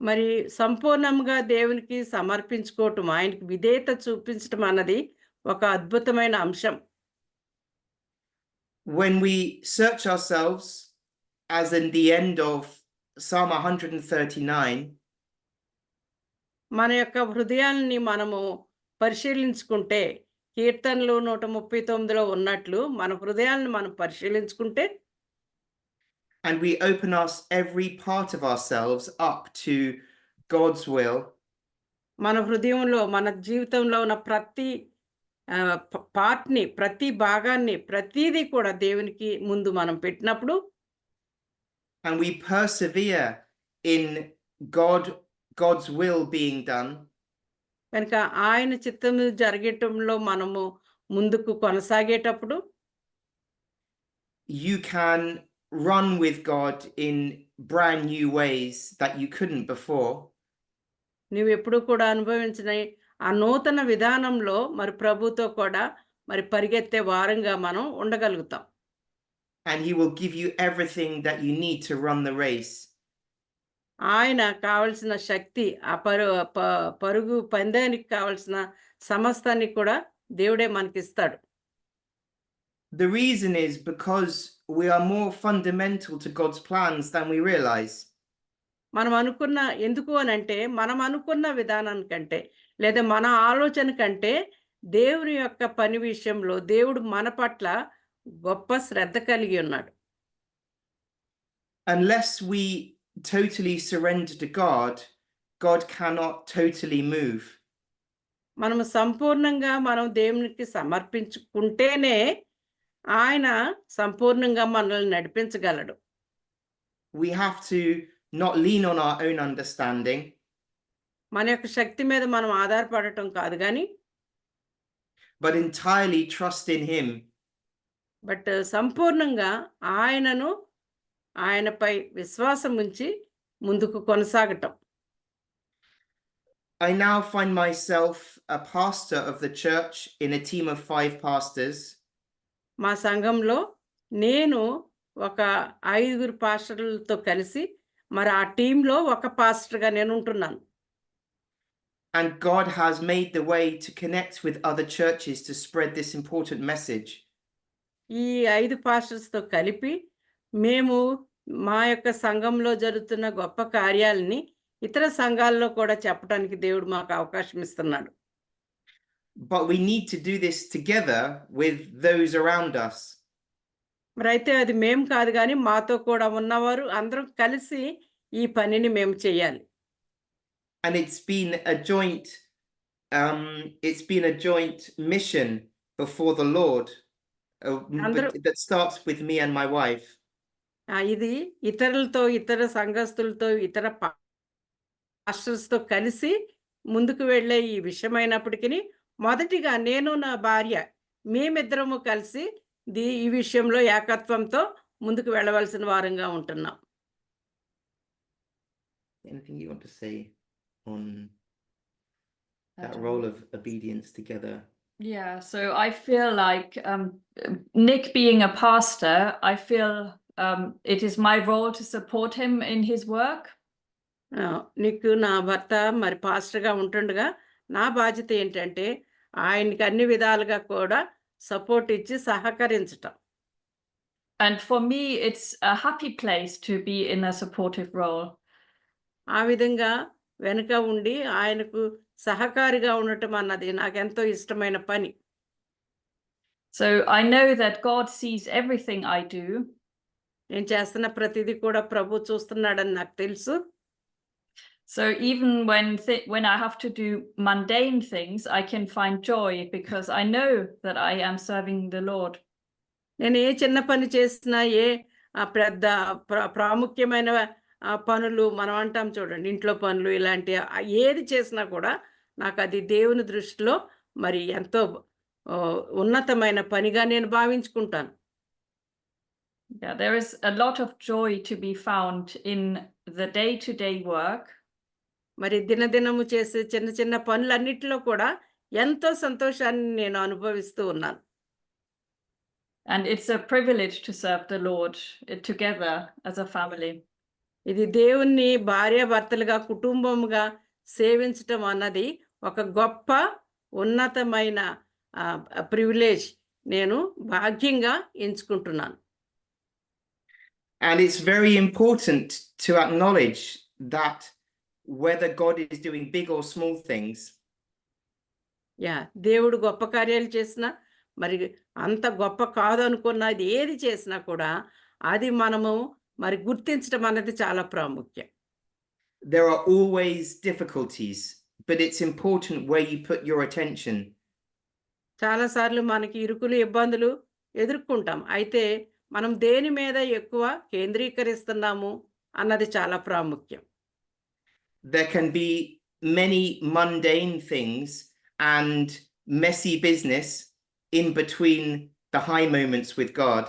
మరి సంపూర్ణంగా దేవునికి సమర్పించుకోవటం, ఆయనకి విధేయత చూపించటం అన్నది ఒక అద్భుతమైన అంశం. When we search ourselves, as in the end of Psalm 139, మన యొక్క హృదయాల్ని మనము పరిశీలించుకుంటే, కీర్తనలు 139లో ఉన్నట్లు మన హృదయాలను మనం పరిశీలించుకుంటే, and we open us every part of ourselves up to God's will, మన హృదయంలో మన జీవితంలో ఉన్న ప్రతి పార్ట్ని, ప్రతి భాగాన్ని, ప్రతిదీ కూడా దేవునికి ముందు మనం పెట్టినప్పుడు, and we persevere in God's will being done, కనుక ఆయన చిత్తము జరగటంలో మనము ముందుకు కొనసాగేటప్పుడు, you can run with God in brand new ways that you couldn't before. నువ్వు ఎప్పుడు కూడా అనుభవించిన ఆ నూతన విధానంలో మరి ప్రభుతో కూడా మరి పరిగెత్తే వారంగా మనం ఉండగలుగుతాం. And he will give you everything that you need to run the race. ఆయన కావలసిన శక్తి, ఆ పరుగు పందానికి కావలసిన సమస్తాన్ని కూడా దేవుడే మనకిస్తాడు. The reason is because we are more fundamental to God's plans than we realize. మనం అనుకున్న, ఎందుకు అనంటే మనం అనుకున్న విధానం కంటే లేదా మన ఆలోచన కంటే దేవుని యొక్క పని విషయంలో దేవుడు మన పట్ల గొప్ప శ్రద్ధ కలిగి ఉన్నాడు. Unless we totally surrender to God, God cannot totally move. మనము సంపూర్ణంగా మనం దేవునికి సమర్పించుకుంటేనే ఆయన సంపూర్ణంగా మనల్ని నడిపించగలడు. We have to not lean on our own understanding, మన యొక్క శక్తి మీద మనం ఆధారపడటం కాదు కానీ, but entirely trust in him. But సంపూర్ణంగా ఆయనపై విశ్వాసం ఉంచి ముందుకు కొనసాగటం. I now find myself a pastor of the church in a team of 5 pastors. మా సంఘంలో నేను ఒక 5 పాస్టర్లతో కలిసి మరి ఆ టీంలో ఒక పాస్టర్గా నేను ఉంటున్నాను. And God has made the way to connect with other churches to spread this important message. ఈ 5 పాస్టర్స్తో కలిపి మేము మా యొక్క సంఘంలో జరుగుతున్న గొప్ప కార్యాలని ఇతర సంఘాల్లో కూడా చెప్పడానికి దేవుడు మాకు అవకాశం ఇస్తున్నాడు. But we need to do this together with those around us. మరి అయితే అది మేము కాదు కానీ మాతో కూడా ఉన్నవారు అందరం కలిసి ఈ పనిని మేము చేయాలి. And it's been a joint mission before the Lord that starts with me and my wife. ఇది ఇతరులతో, ఇతర సంఘస్థులతో, ఇతర పాస్టర్స్తో కలిసి ముందుకు వెళ్ళే ఈ విషయమైనప్పటికీ మొదటిగా నేను నా భార్య మేమిద్దరము కలిసి ఈ విషయంలో ఏకత్వంతో ముందుకు వెళ్ళవలసిన వారంగా ఉంటున్నాం. Anything you want to say on that role of obedience together? Yeah, so I feel like Nick being a pastor, I feel it is my role to support him in his work. నీకు నా భర్త మరి పాస్టర్గా ఉంటుండగా నా బాధ్యత ఏంటంటే ఆయనకి అన్ని విధాలుగా కూడా సపోర్ట్ ఇచ్చి సహకరించటం. And for me, it's a happy place to be in a supportive role. ఆ విధంగా వెనుక ఉండి ఆయనకు సహకారిగా ఉండటం అన్నది నాకెంతో ఇష్టమైన పని. So I know that God sees everything I do. నేను చేస్తున్న ప్రతిదీ కూడా ప్రభు చూస్తున్నాడని నాకు తెలుసు. So even when I have to do mundane things, I can find joy because I know that I am serving the Lord. నేను ఏ చిన్న పని చేసినా పెద్ద ప్రాముఖ్యమైన పనులు మనం అంటాం చూడండి, ఇంట్లో పనులు ఇలాంటి ఏది చేసినా కూడా నాకు అది దేవుని దృష్టిలో మరి ఎంతో ఉన్నతమైన పనిగా నేను భావించుకుంటాను. Yeah, there is a lot of joy to be found in the day-to-day work. మరి దినదినము చేసే చిన్న చిన్న పనులన్నిటిలో కూడా ఎంతో సంతోషాన్ని నేను అనుభవిస్తూ ఉన్నాను. And it's a privilege to serve the Lord together as a family. ఇది దేవుణ్ణి భార్యాభర్తలుగా కుటుంబముగా సేవించటం అన్నది ఒక గొప్ప ఉన్నతమైన ప్రివిలేజ్, నేను భాగ్యంగా ఎంచుకుంటున్నాను. And it's very important to acknowledge that whether God is doing big or small things, దేవుడు గొప్ప కార్యాలు చేసినా మరి అంత గొప్ప కాదు అనుకున్నది ఏది చేసినా కూడా అది మనము మరి గుర్తించడం అనేది చాలా ప్రాముఖ్యం. there are always difficulties, but it's important where you put your attention. చాలాసార్లు మనకి ఇరుకులు ఇబ్బందులు ఎదుర్కొంటాం, అయితే మనం దేని మీద ఎక్కువ కేంద్రీకరిస్తున్నాము అన్నది చాలా ప్రాముఖ్యం. There can be many mundane things and messy business in between the high moments with God.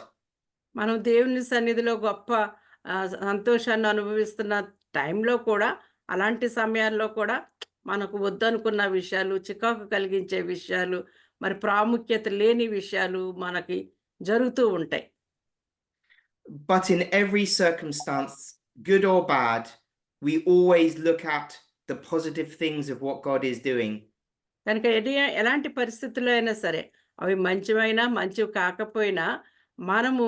మనం దేవుని సన్నిధిలో గొప్ప సంతోషాన్ని అనుభవిస్తున్న టైంలో కూడా అలాంటి సమయాల్లో కూడా మనకు వద్దనుకున్న విషయాలు, చికాకు కలిగించే విషయాలు, మరి ప్రాముఖ్యత లేని విషయాలు మనకి జరుగుతూ ఉంటాయి. But in every circumstance, good or bad, we always look at the positive things of what God is doing. కనుక ఎలాంటి పరిస్థితుల్లో అయినా సరే, అవి మంచివైనా మంచివి కాకపోయినా మనము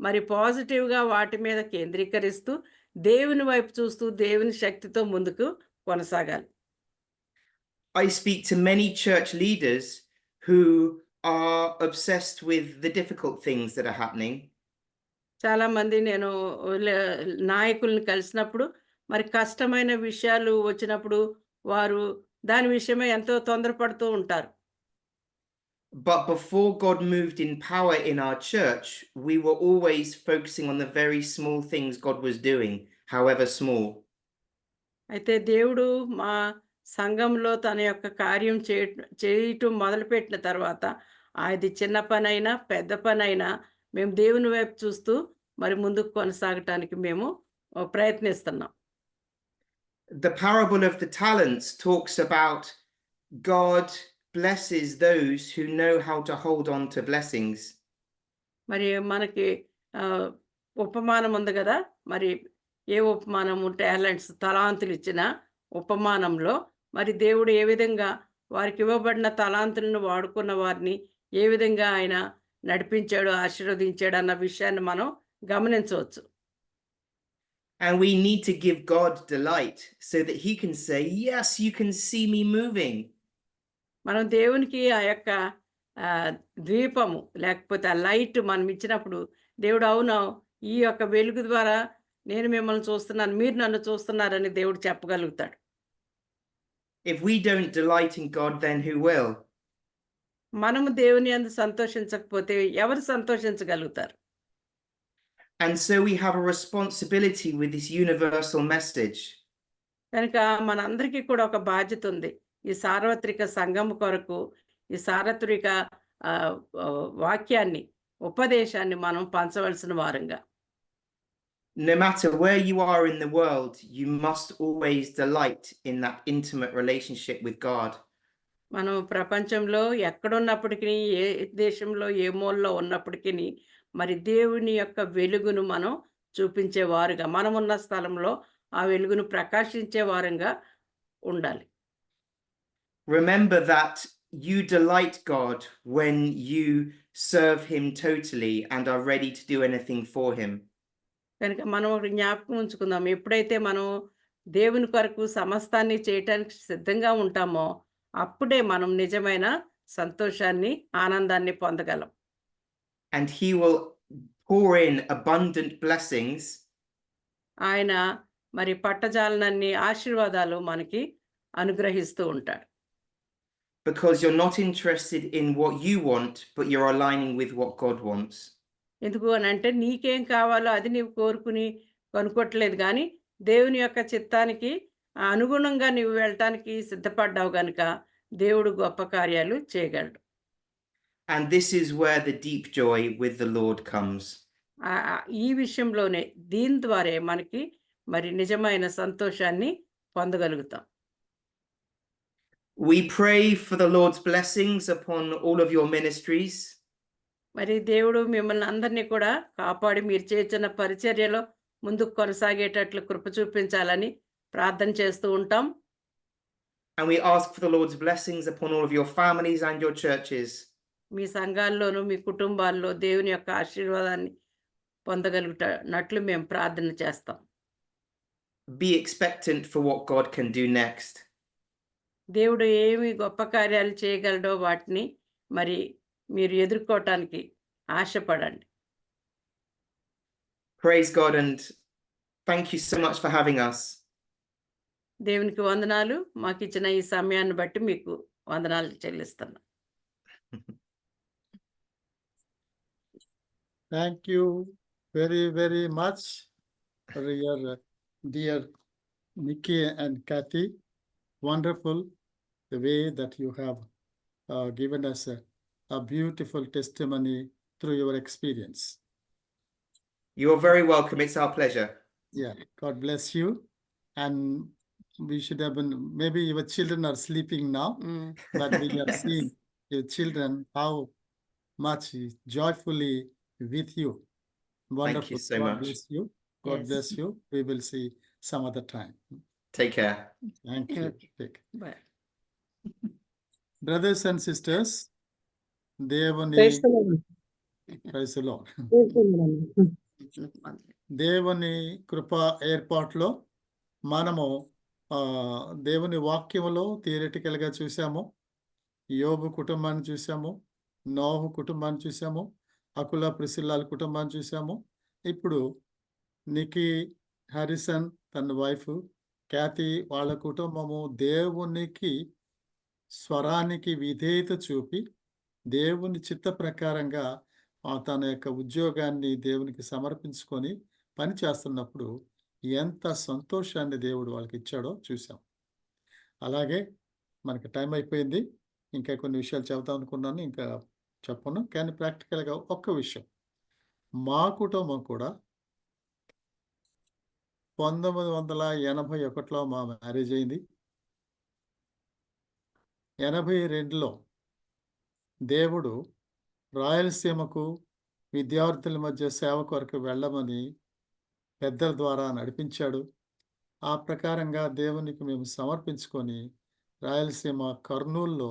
మరి పాజిటివ్గా వాటి మీద కేంద్రీకరిస్తూ దేవుని వైపు చూస్తూ దేవుని శక్తితో ముందుకు కొనసాగాలి. I speak to many church leaders who are obsessed with the difficult things that are happening. చాలామంది నేను నాయకుల్ని కలిసినప్పుడు మరి కష్టమైన విషయాలు వచ్చినప్పుడు వారు దాని విషయమై ఎంతో తొందరపడుతూ ఉంటారు. But before God moved in power in our church, we were always focusing on the very small things God was doing, however small. అయితే దేవుడు మా సంఘంలో తన యొక్క కార్యం చేయటం మొదలుపెట్టిన తర్వాత అది చిన్న పనైనా పెద్ద పనైనా మేము దేవుని వైపు చూస్తూ మరి ముందుకు కొనసాగటానికి మేము ప్రయత్నిస్తున్నాం. the parable of the talents talks about God blesses those who know how to hold on to blessings. మరి మనకి ఉపమానం ఉంది కదా, మరి ఏ ఉపమానము, టాలెంట్స్, తలాంతులు ఇచ్చిన ఉపమానంలో మరి దేవుడు ఏ విధంగా వారికి ఇవ్వబడిన తలాంతులను వాడుకున్న వారిని ఏ విధంగా ఆయన నడిపించాడు, ఆశీర్వదించాడు అన్న విషయాన్ని మనం గమనించవచ్చు. And we need to give God delight so that he can say, yes, you can see me moving. మనం దేవునికి ఆ యొక్క ద్వీపము లేకపోతే ఆ లైట్ మనం ఇచ్చినప్పుడు దేవుడు అవును ఈ యొక్క వెలుగు ద్వారా నేను మిమ్మల్ని చూస్తున్నాను, మీరు నన్ను చూస్తున్నారని దేవుడు చెప్పగలుగుతాడు. If we don't delight in God, then who will? మనము దేవుని యందు సంతోషించకపోతే ఎవరు సంతోషించగలుగుతారు? And so we have a responsibility with this universal message. కనుక మనందరికీ కూడా ఒక బాధ్యత ఉంది. ఈ సార్వత్రిక సంఘం కొరకు ఈ సార్వత్రిక వాక్యాన్ని, ఉపదేశాన్ని మనం పంచవలసిన వారంగా. No matter where you are in the world, you must always delight in that intimate relationship with God. మనం ప్రపంచంలో ఎక్కడున్నప్పటికీ, ఏ దేశంలో, ఏ మూలలో ఉన్నప్పటికీ మరి దేవుని యొక్క వెలుగును మనం చూపించేవారుగా, మనమున్న స్థలంలో ఆ వెలుగును ప్రకాశించే వారంగా ఉండాలి. Remember that you delight God when you serve him totally and are ready to do anything for him. కనుక మనం ఒక జ్ఞాపకం ఉంచుకుందాం, ఎప్పుడైతే మనం దేవుని కొరకు సమస్తాన్ని చేయటానికి సిద్ధంగా ఉంటామో అప్పుడే మనం నిజమైన సంతోషాన్ని, ఆనందాన్ని పొందగలం. And he will pour in abundant blessings. ఆయన మరి పట్టజాలనన్ని ఆశీర్వాదాలు మనకి అనుగ్రహిస్తూ ఉంటాడు. Because you're not interested in what you want, but you're aligning with what God wants. ఎందుకు అని అంటే నీకేం కావాలో అది నీవు కోరుకుని కొనుక్కోవట్లేదు, కానీ దేవుని యొక్క చిత్తానికి అనుగుణంగా నీవు వెళ్ళటానికి సిద్ధపడ్డావు కనుక దేవుడు గొప్ప కార్యాలు చేయగలడు. And this is where the deep joy with the Lord comes. ఈ విషయంలోనే దీని ద్వారా మనకి మరి నిజమైన సంతోషాన్ని పొందగలుగుతాం. We pray for the Lord's blessings upon all of your ministries. మరి దేవుడు మిమ్మల్ని అందరినీ కూడా కాపాడి మీరు చేస్తున్న పరిచర్యలో ముందుకు కొనసాగేటట్లు కృప చూపించాలని ప్రార్థన చేస్తూ ఉంటాం. And we ask for the Lord's blessings upon all of your families and your churches. మీ సంఘాల్లోనూ మీ కుటుంబాల్లో దేవుని యొక్క ఆశీర్వాదాన్ని పొందగలుగుతున్నట్లు మేము ప్రార్థన చేస్తాం. Be expectant for what God can do next. దేవుడు ఏమి గొప్ప కార్యాలు చేయగలడో వాటిని మరి మీరు ఎదుర్కోవటానికి ఆశపడండి. Praise God and thank you so much for having us. దేవునికి వందనాలు, మాకు ఇచ్చిన ఈ సమయాన్ని బట్టి మీకు వందనాలు చెల్లిస్తున్నాం. Thank you very, very much for your dear Nikki and Kathy. Wonderful the way that you have given us a beautiful testimony through your experience. You are very welcome. It's our pleasure. Yeah, God bless you. And we should have been, maybe your children are sleeping now, but we have seen your children how much joyfully with you. Wonderful. Thank you so God much. bless you. God Yes. bless you. We will see some other time. Take care. Thank you. Okay. Take care. Bye. Brothers and sisters, దేవుని praise the Lord. దేవుని కృప ఏర్పాటులో మనము దేవుని వాక్యములో థియరిటికల్గా చూసాము. యోబు కుటుంబాన్ని చూసాము, నోహు కుటుంబాన్ని చూసాము, అకుల ప్రిసిల్లాల కుటుంబాన్ని చూసాము. ఇప్పుడు నికీ హారిసన్ తన వైఫ్ క్యాతి వాళ్ళ కుటుంబము దేవునికి స్వరానికి విధేయత చూపి దేవుని చిత్త ప్రకారంగా తన యొక్క ఉద్యోగాన్ని దేవునికి సమర్పించుకొని పని చేస్తున్నప్పుడు ఎంత సంతోషాన్ని దేవుడు వాళ్ళకి ఇచ్చాడో చూసాం. అలాగే మనకి టైం అయిపోయింది, ఇంకా కొన్ని విషయాలు చెబుతాం అనుకున్నాను, ఇంకా చెప్పను. కానీ ప్రాక్టికల్గా ఒక్క విషయం, మా కుటుంబం కూడా 1981లో మా మ్యారేజ్ అయింది. 82లో దేవుడు రాయలసీమకు విద్యార్థుల మధ్య సేవ కొరకు వెళ్ళమని పెద్దల ద్వారా నడిపించాడు. ఆ ప్రకారంగా దేవునికి మేము సమర్పించుకొని రాయలసీమ కర్నూలులో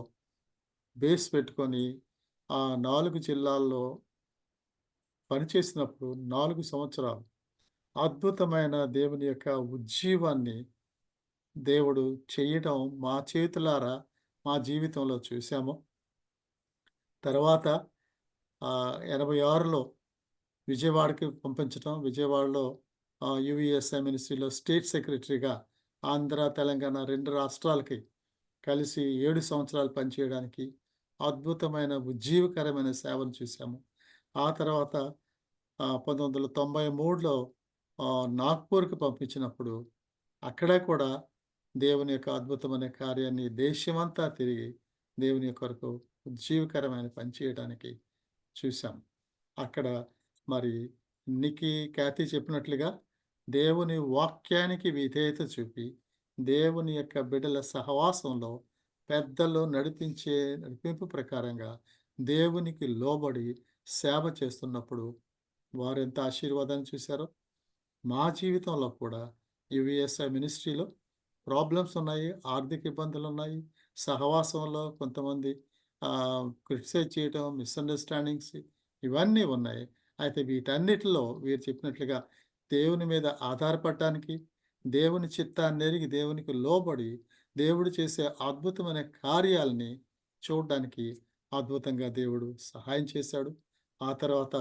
బేస్ పెట్టుకొని ఆ 4 జిల్లాల్లో పనిచేసినప్పుడు 4 సంవత్సరాలు అద్భుతమైన దేవుని యొక్క ఉజ్జీవాన్ని దేవుడు చేయటం మా చేతులారా మా జీవితంలో చూసాము. తర్వాత 86లో విజయవాడకి పంపించటం, విజయవాడలో యువిఎస్ఐ మినిస్ట్రీలో స్టేట్ సెక్రటరీగా ఆంధ్ర, తెలంగాణ 2 రాష్ట్రాలకి కలిసి 7 సంవత్సరాలు పనిచేయడానికి అద్భుతమైన ఉజ్జీవకరమైన సేవను చూసాము. ఆ తర్వాత 1993లో నాగ్పూర్కి పంపించినప్పుడు అక్కడ కూడా దేవుని యొక్క అద్భుతమైన కార్యాన్ని దేశమంతా తిరిగి దేవుని కొరకు ఉజ్జీవకరమైన పని చేయడానికి చూసాం. అక్కడ మరి క్యాతి చెప్పినట్లుగా దేవుని వాక్యానికి విధేయత చూపి దేవుని యొక్క బిడ్డల సహవాసంలో పెద్దలు నడిపింపు ప్రకారంగా దేవునికి లోబడి సేవ చేస్తున్నప్పుడు వారు ఎంత ఆశీర్వాదాన్ని చూశారో మా జీవితంలో కూడా యువిఎస్ఐ మినిస్ట్రీలో ప్రాబ్లమ్స్ ఉన్నాయి, ఆర్థిక ఇబ్బందులు ఉన్నాయి, సహవాసంలో కొంతమంది క్రిటిసైజ్ చేయటం, మిస్అండర్స్టాండింగ్స్ ఇవన్నీ ఉన్నాయి. అయితే వీటన్నిటిలో వీరు చెప్పినట్లుగా దేవుని మీద ఆధారపడటానికి, దేవుని చిత్తాన్ని ఎరిగి దేవునికి లోబడి దేవుడు చేసే అద్భుతమైన కార్యాలని చూడడానికి అద్భుతంగా దేవుడు సహాయం చేశాడు. ఆ తర్వాత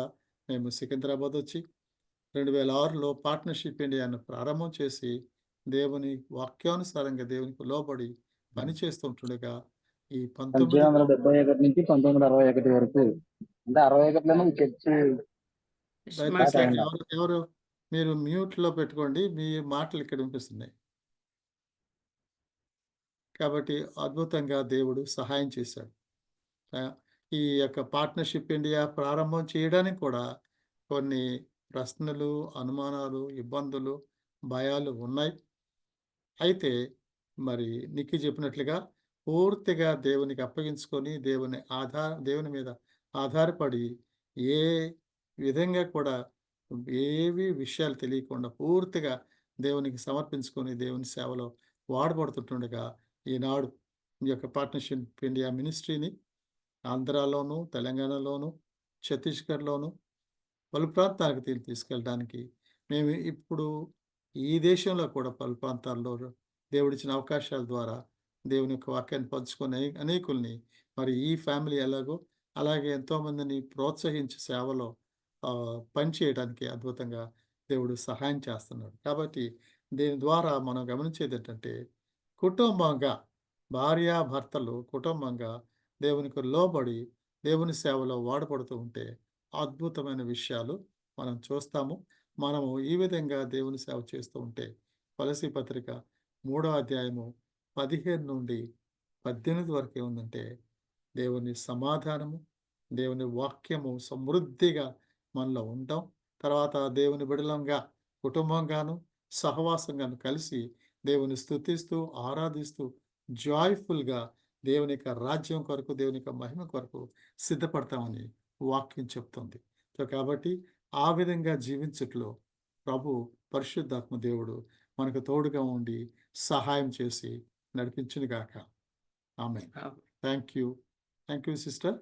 మేము సికింద్రాబాద్ వచ్చి 2006లో పార్ట్నర్షిప్ ఇండియాను ప్రారంభం చేసి దేవుని వాక్యానుసారంగా దేవునికి లోబడి పనిచేస్తుంటుండగా ఈ 1971 నుంచి 1961 వరకు అంటే 61లోనే ఈ చర్చి దయచేసి ఎవరు మీరు మ్యూట్లో పెట్టుకోండి, మీ మాటలు ఇక్కడ వినిపిస్తున్నాయి. కాబట్టి అద్భుతంగా దేవుడు సహాయం చేశాడు. ఈ యొక్క పార్ట్నర్షిప్ ఇండియా ప్రారంభం చేయడానికి కూడా కొన్ని ప్రశ్నలు, అనుమానాలు, ఇబ్బందులు, భయాలు ఉన్నాయి. అయితే మరి నిక్కి చెప్పినట్లుగా పూర్తిగా దేవునికి అప్పగించుకొని దేవుని మీద ఆధారపడి ఏ విధంగా కూడా ఏవి విషయాలు తెలియకుండా పూర్తిగా దేవునికి సమర్పించుకొని దేవుని సేవలో వాడబడుతుంటుండగా ఈనాడు ఈ యొక్క పార్ట్నర్షిప్ ఇండియా మినిస్ట్రీని ఆంధ్రాలోను, తెలంగాణలోను, ఛత్తీస్గఢ్లోను పలు ప్రాంతాలకు తీసుకెళ్ళడానికి మేము ఇప్పుడు ఈ దేశంలో కూడా పలు ప్రాంతాల్లో దేవుడిచ్చిన అవకాశాల ద్వారా దేవుని యొక్క వాక్యాన్ని పంచుకొని అనేకుల్ని మరి ఈ ఫ్యామిలీ ఎలాగో అలాగే ఎంతోమందిని ప్రోత్సహించి సేవలో పనిచేయడానికి అద్భుతంగా దేవుడు సహాయం చేస్తున్నాడు. కాబట్టి దీని ద్వారా మనం గమనించేది ఏంటంటే కుటుంబంగా భార్యాభర్తలు కుటుంబంగా దేవునికి లోబడి దేవుని సేవలో వాడబడుతూ ఉంటే అద్భుతమైన విషయాలు మనం చూస్తాము. మనము ఈ విధంగా దేవుని సేవ చేస్తూ ఉంటే కొలసీ పత్రిక 3వ అధ్యాయము 15 నుండి 18 వరకు ఏముందంటే దేవుని సమాధానము, దేవుని వాక్యము సమృద్ధిగా మనలో ఉంటాం. తర్వాత దేవుని బిడలంగా కుటుంబంగాను సహవాసంగాను కలిసి దేవుని స్తుతిస్తూ ఆరాధిస్తూ జాయ్ఫుల్గా దేవుని యొక్క రాజ్యం కొరకు దేవుని యొక్క మహిమ కొరకు సిద్ధపడతామని వాక్యం చెప్తుంది. సో కాబట్టి ఆ విధంగా జీవించట్లో ప్రభు పరిశుద్ధాత్మ దేవుడు మనకు తోడుగా ఉండి సహాయం చేసి నడిపించును గాక. ఆమేన్. Thank you sister.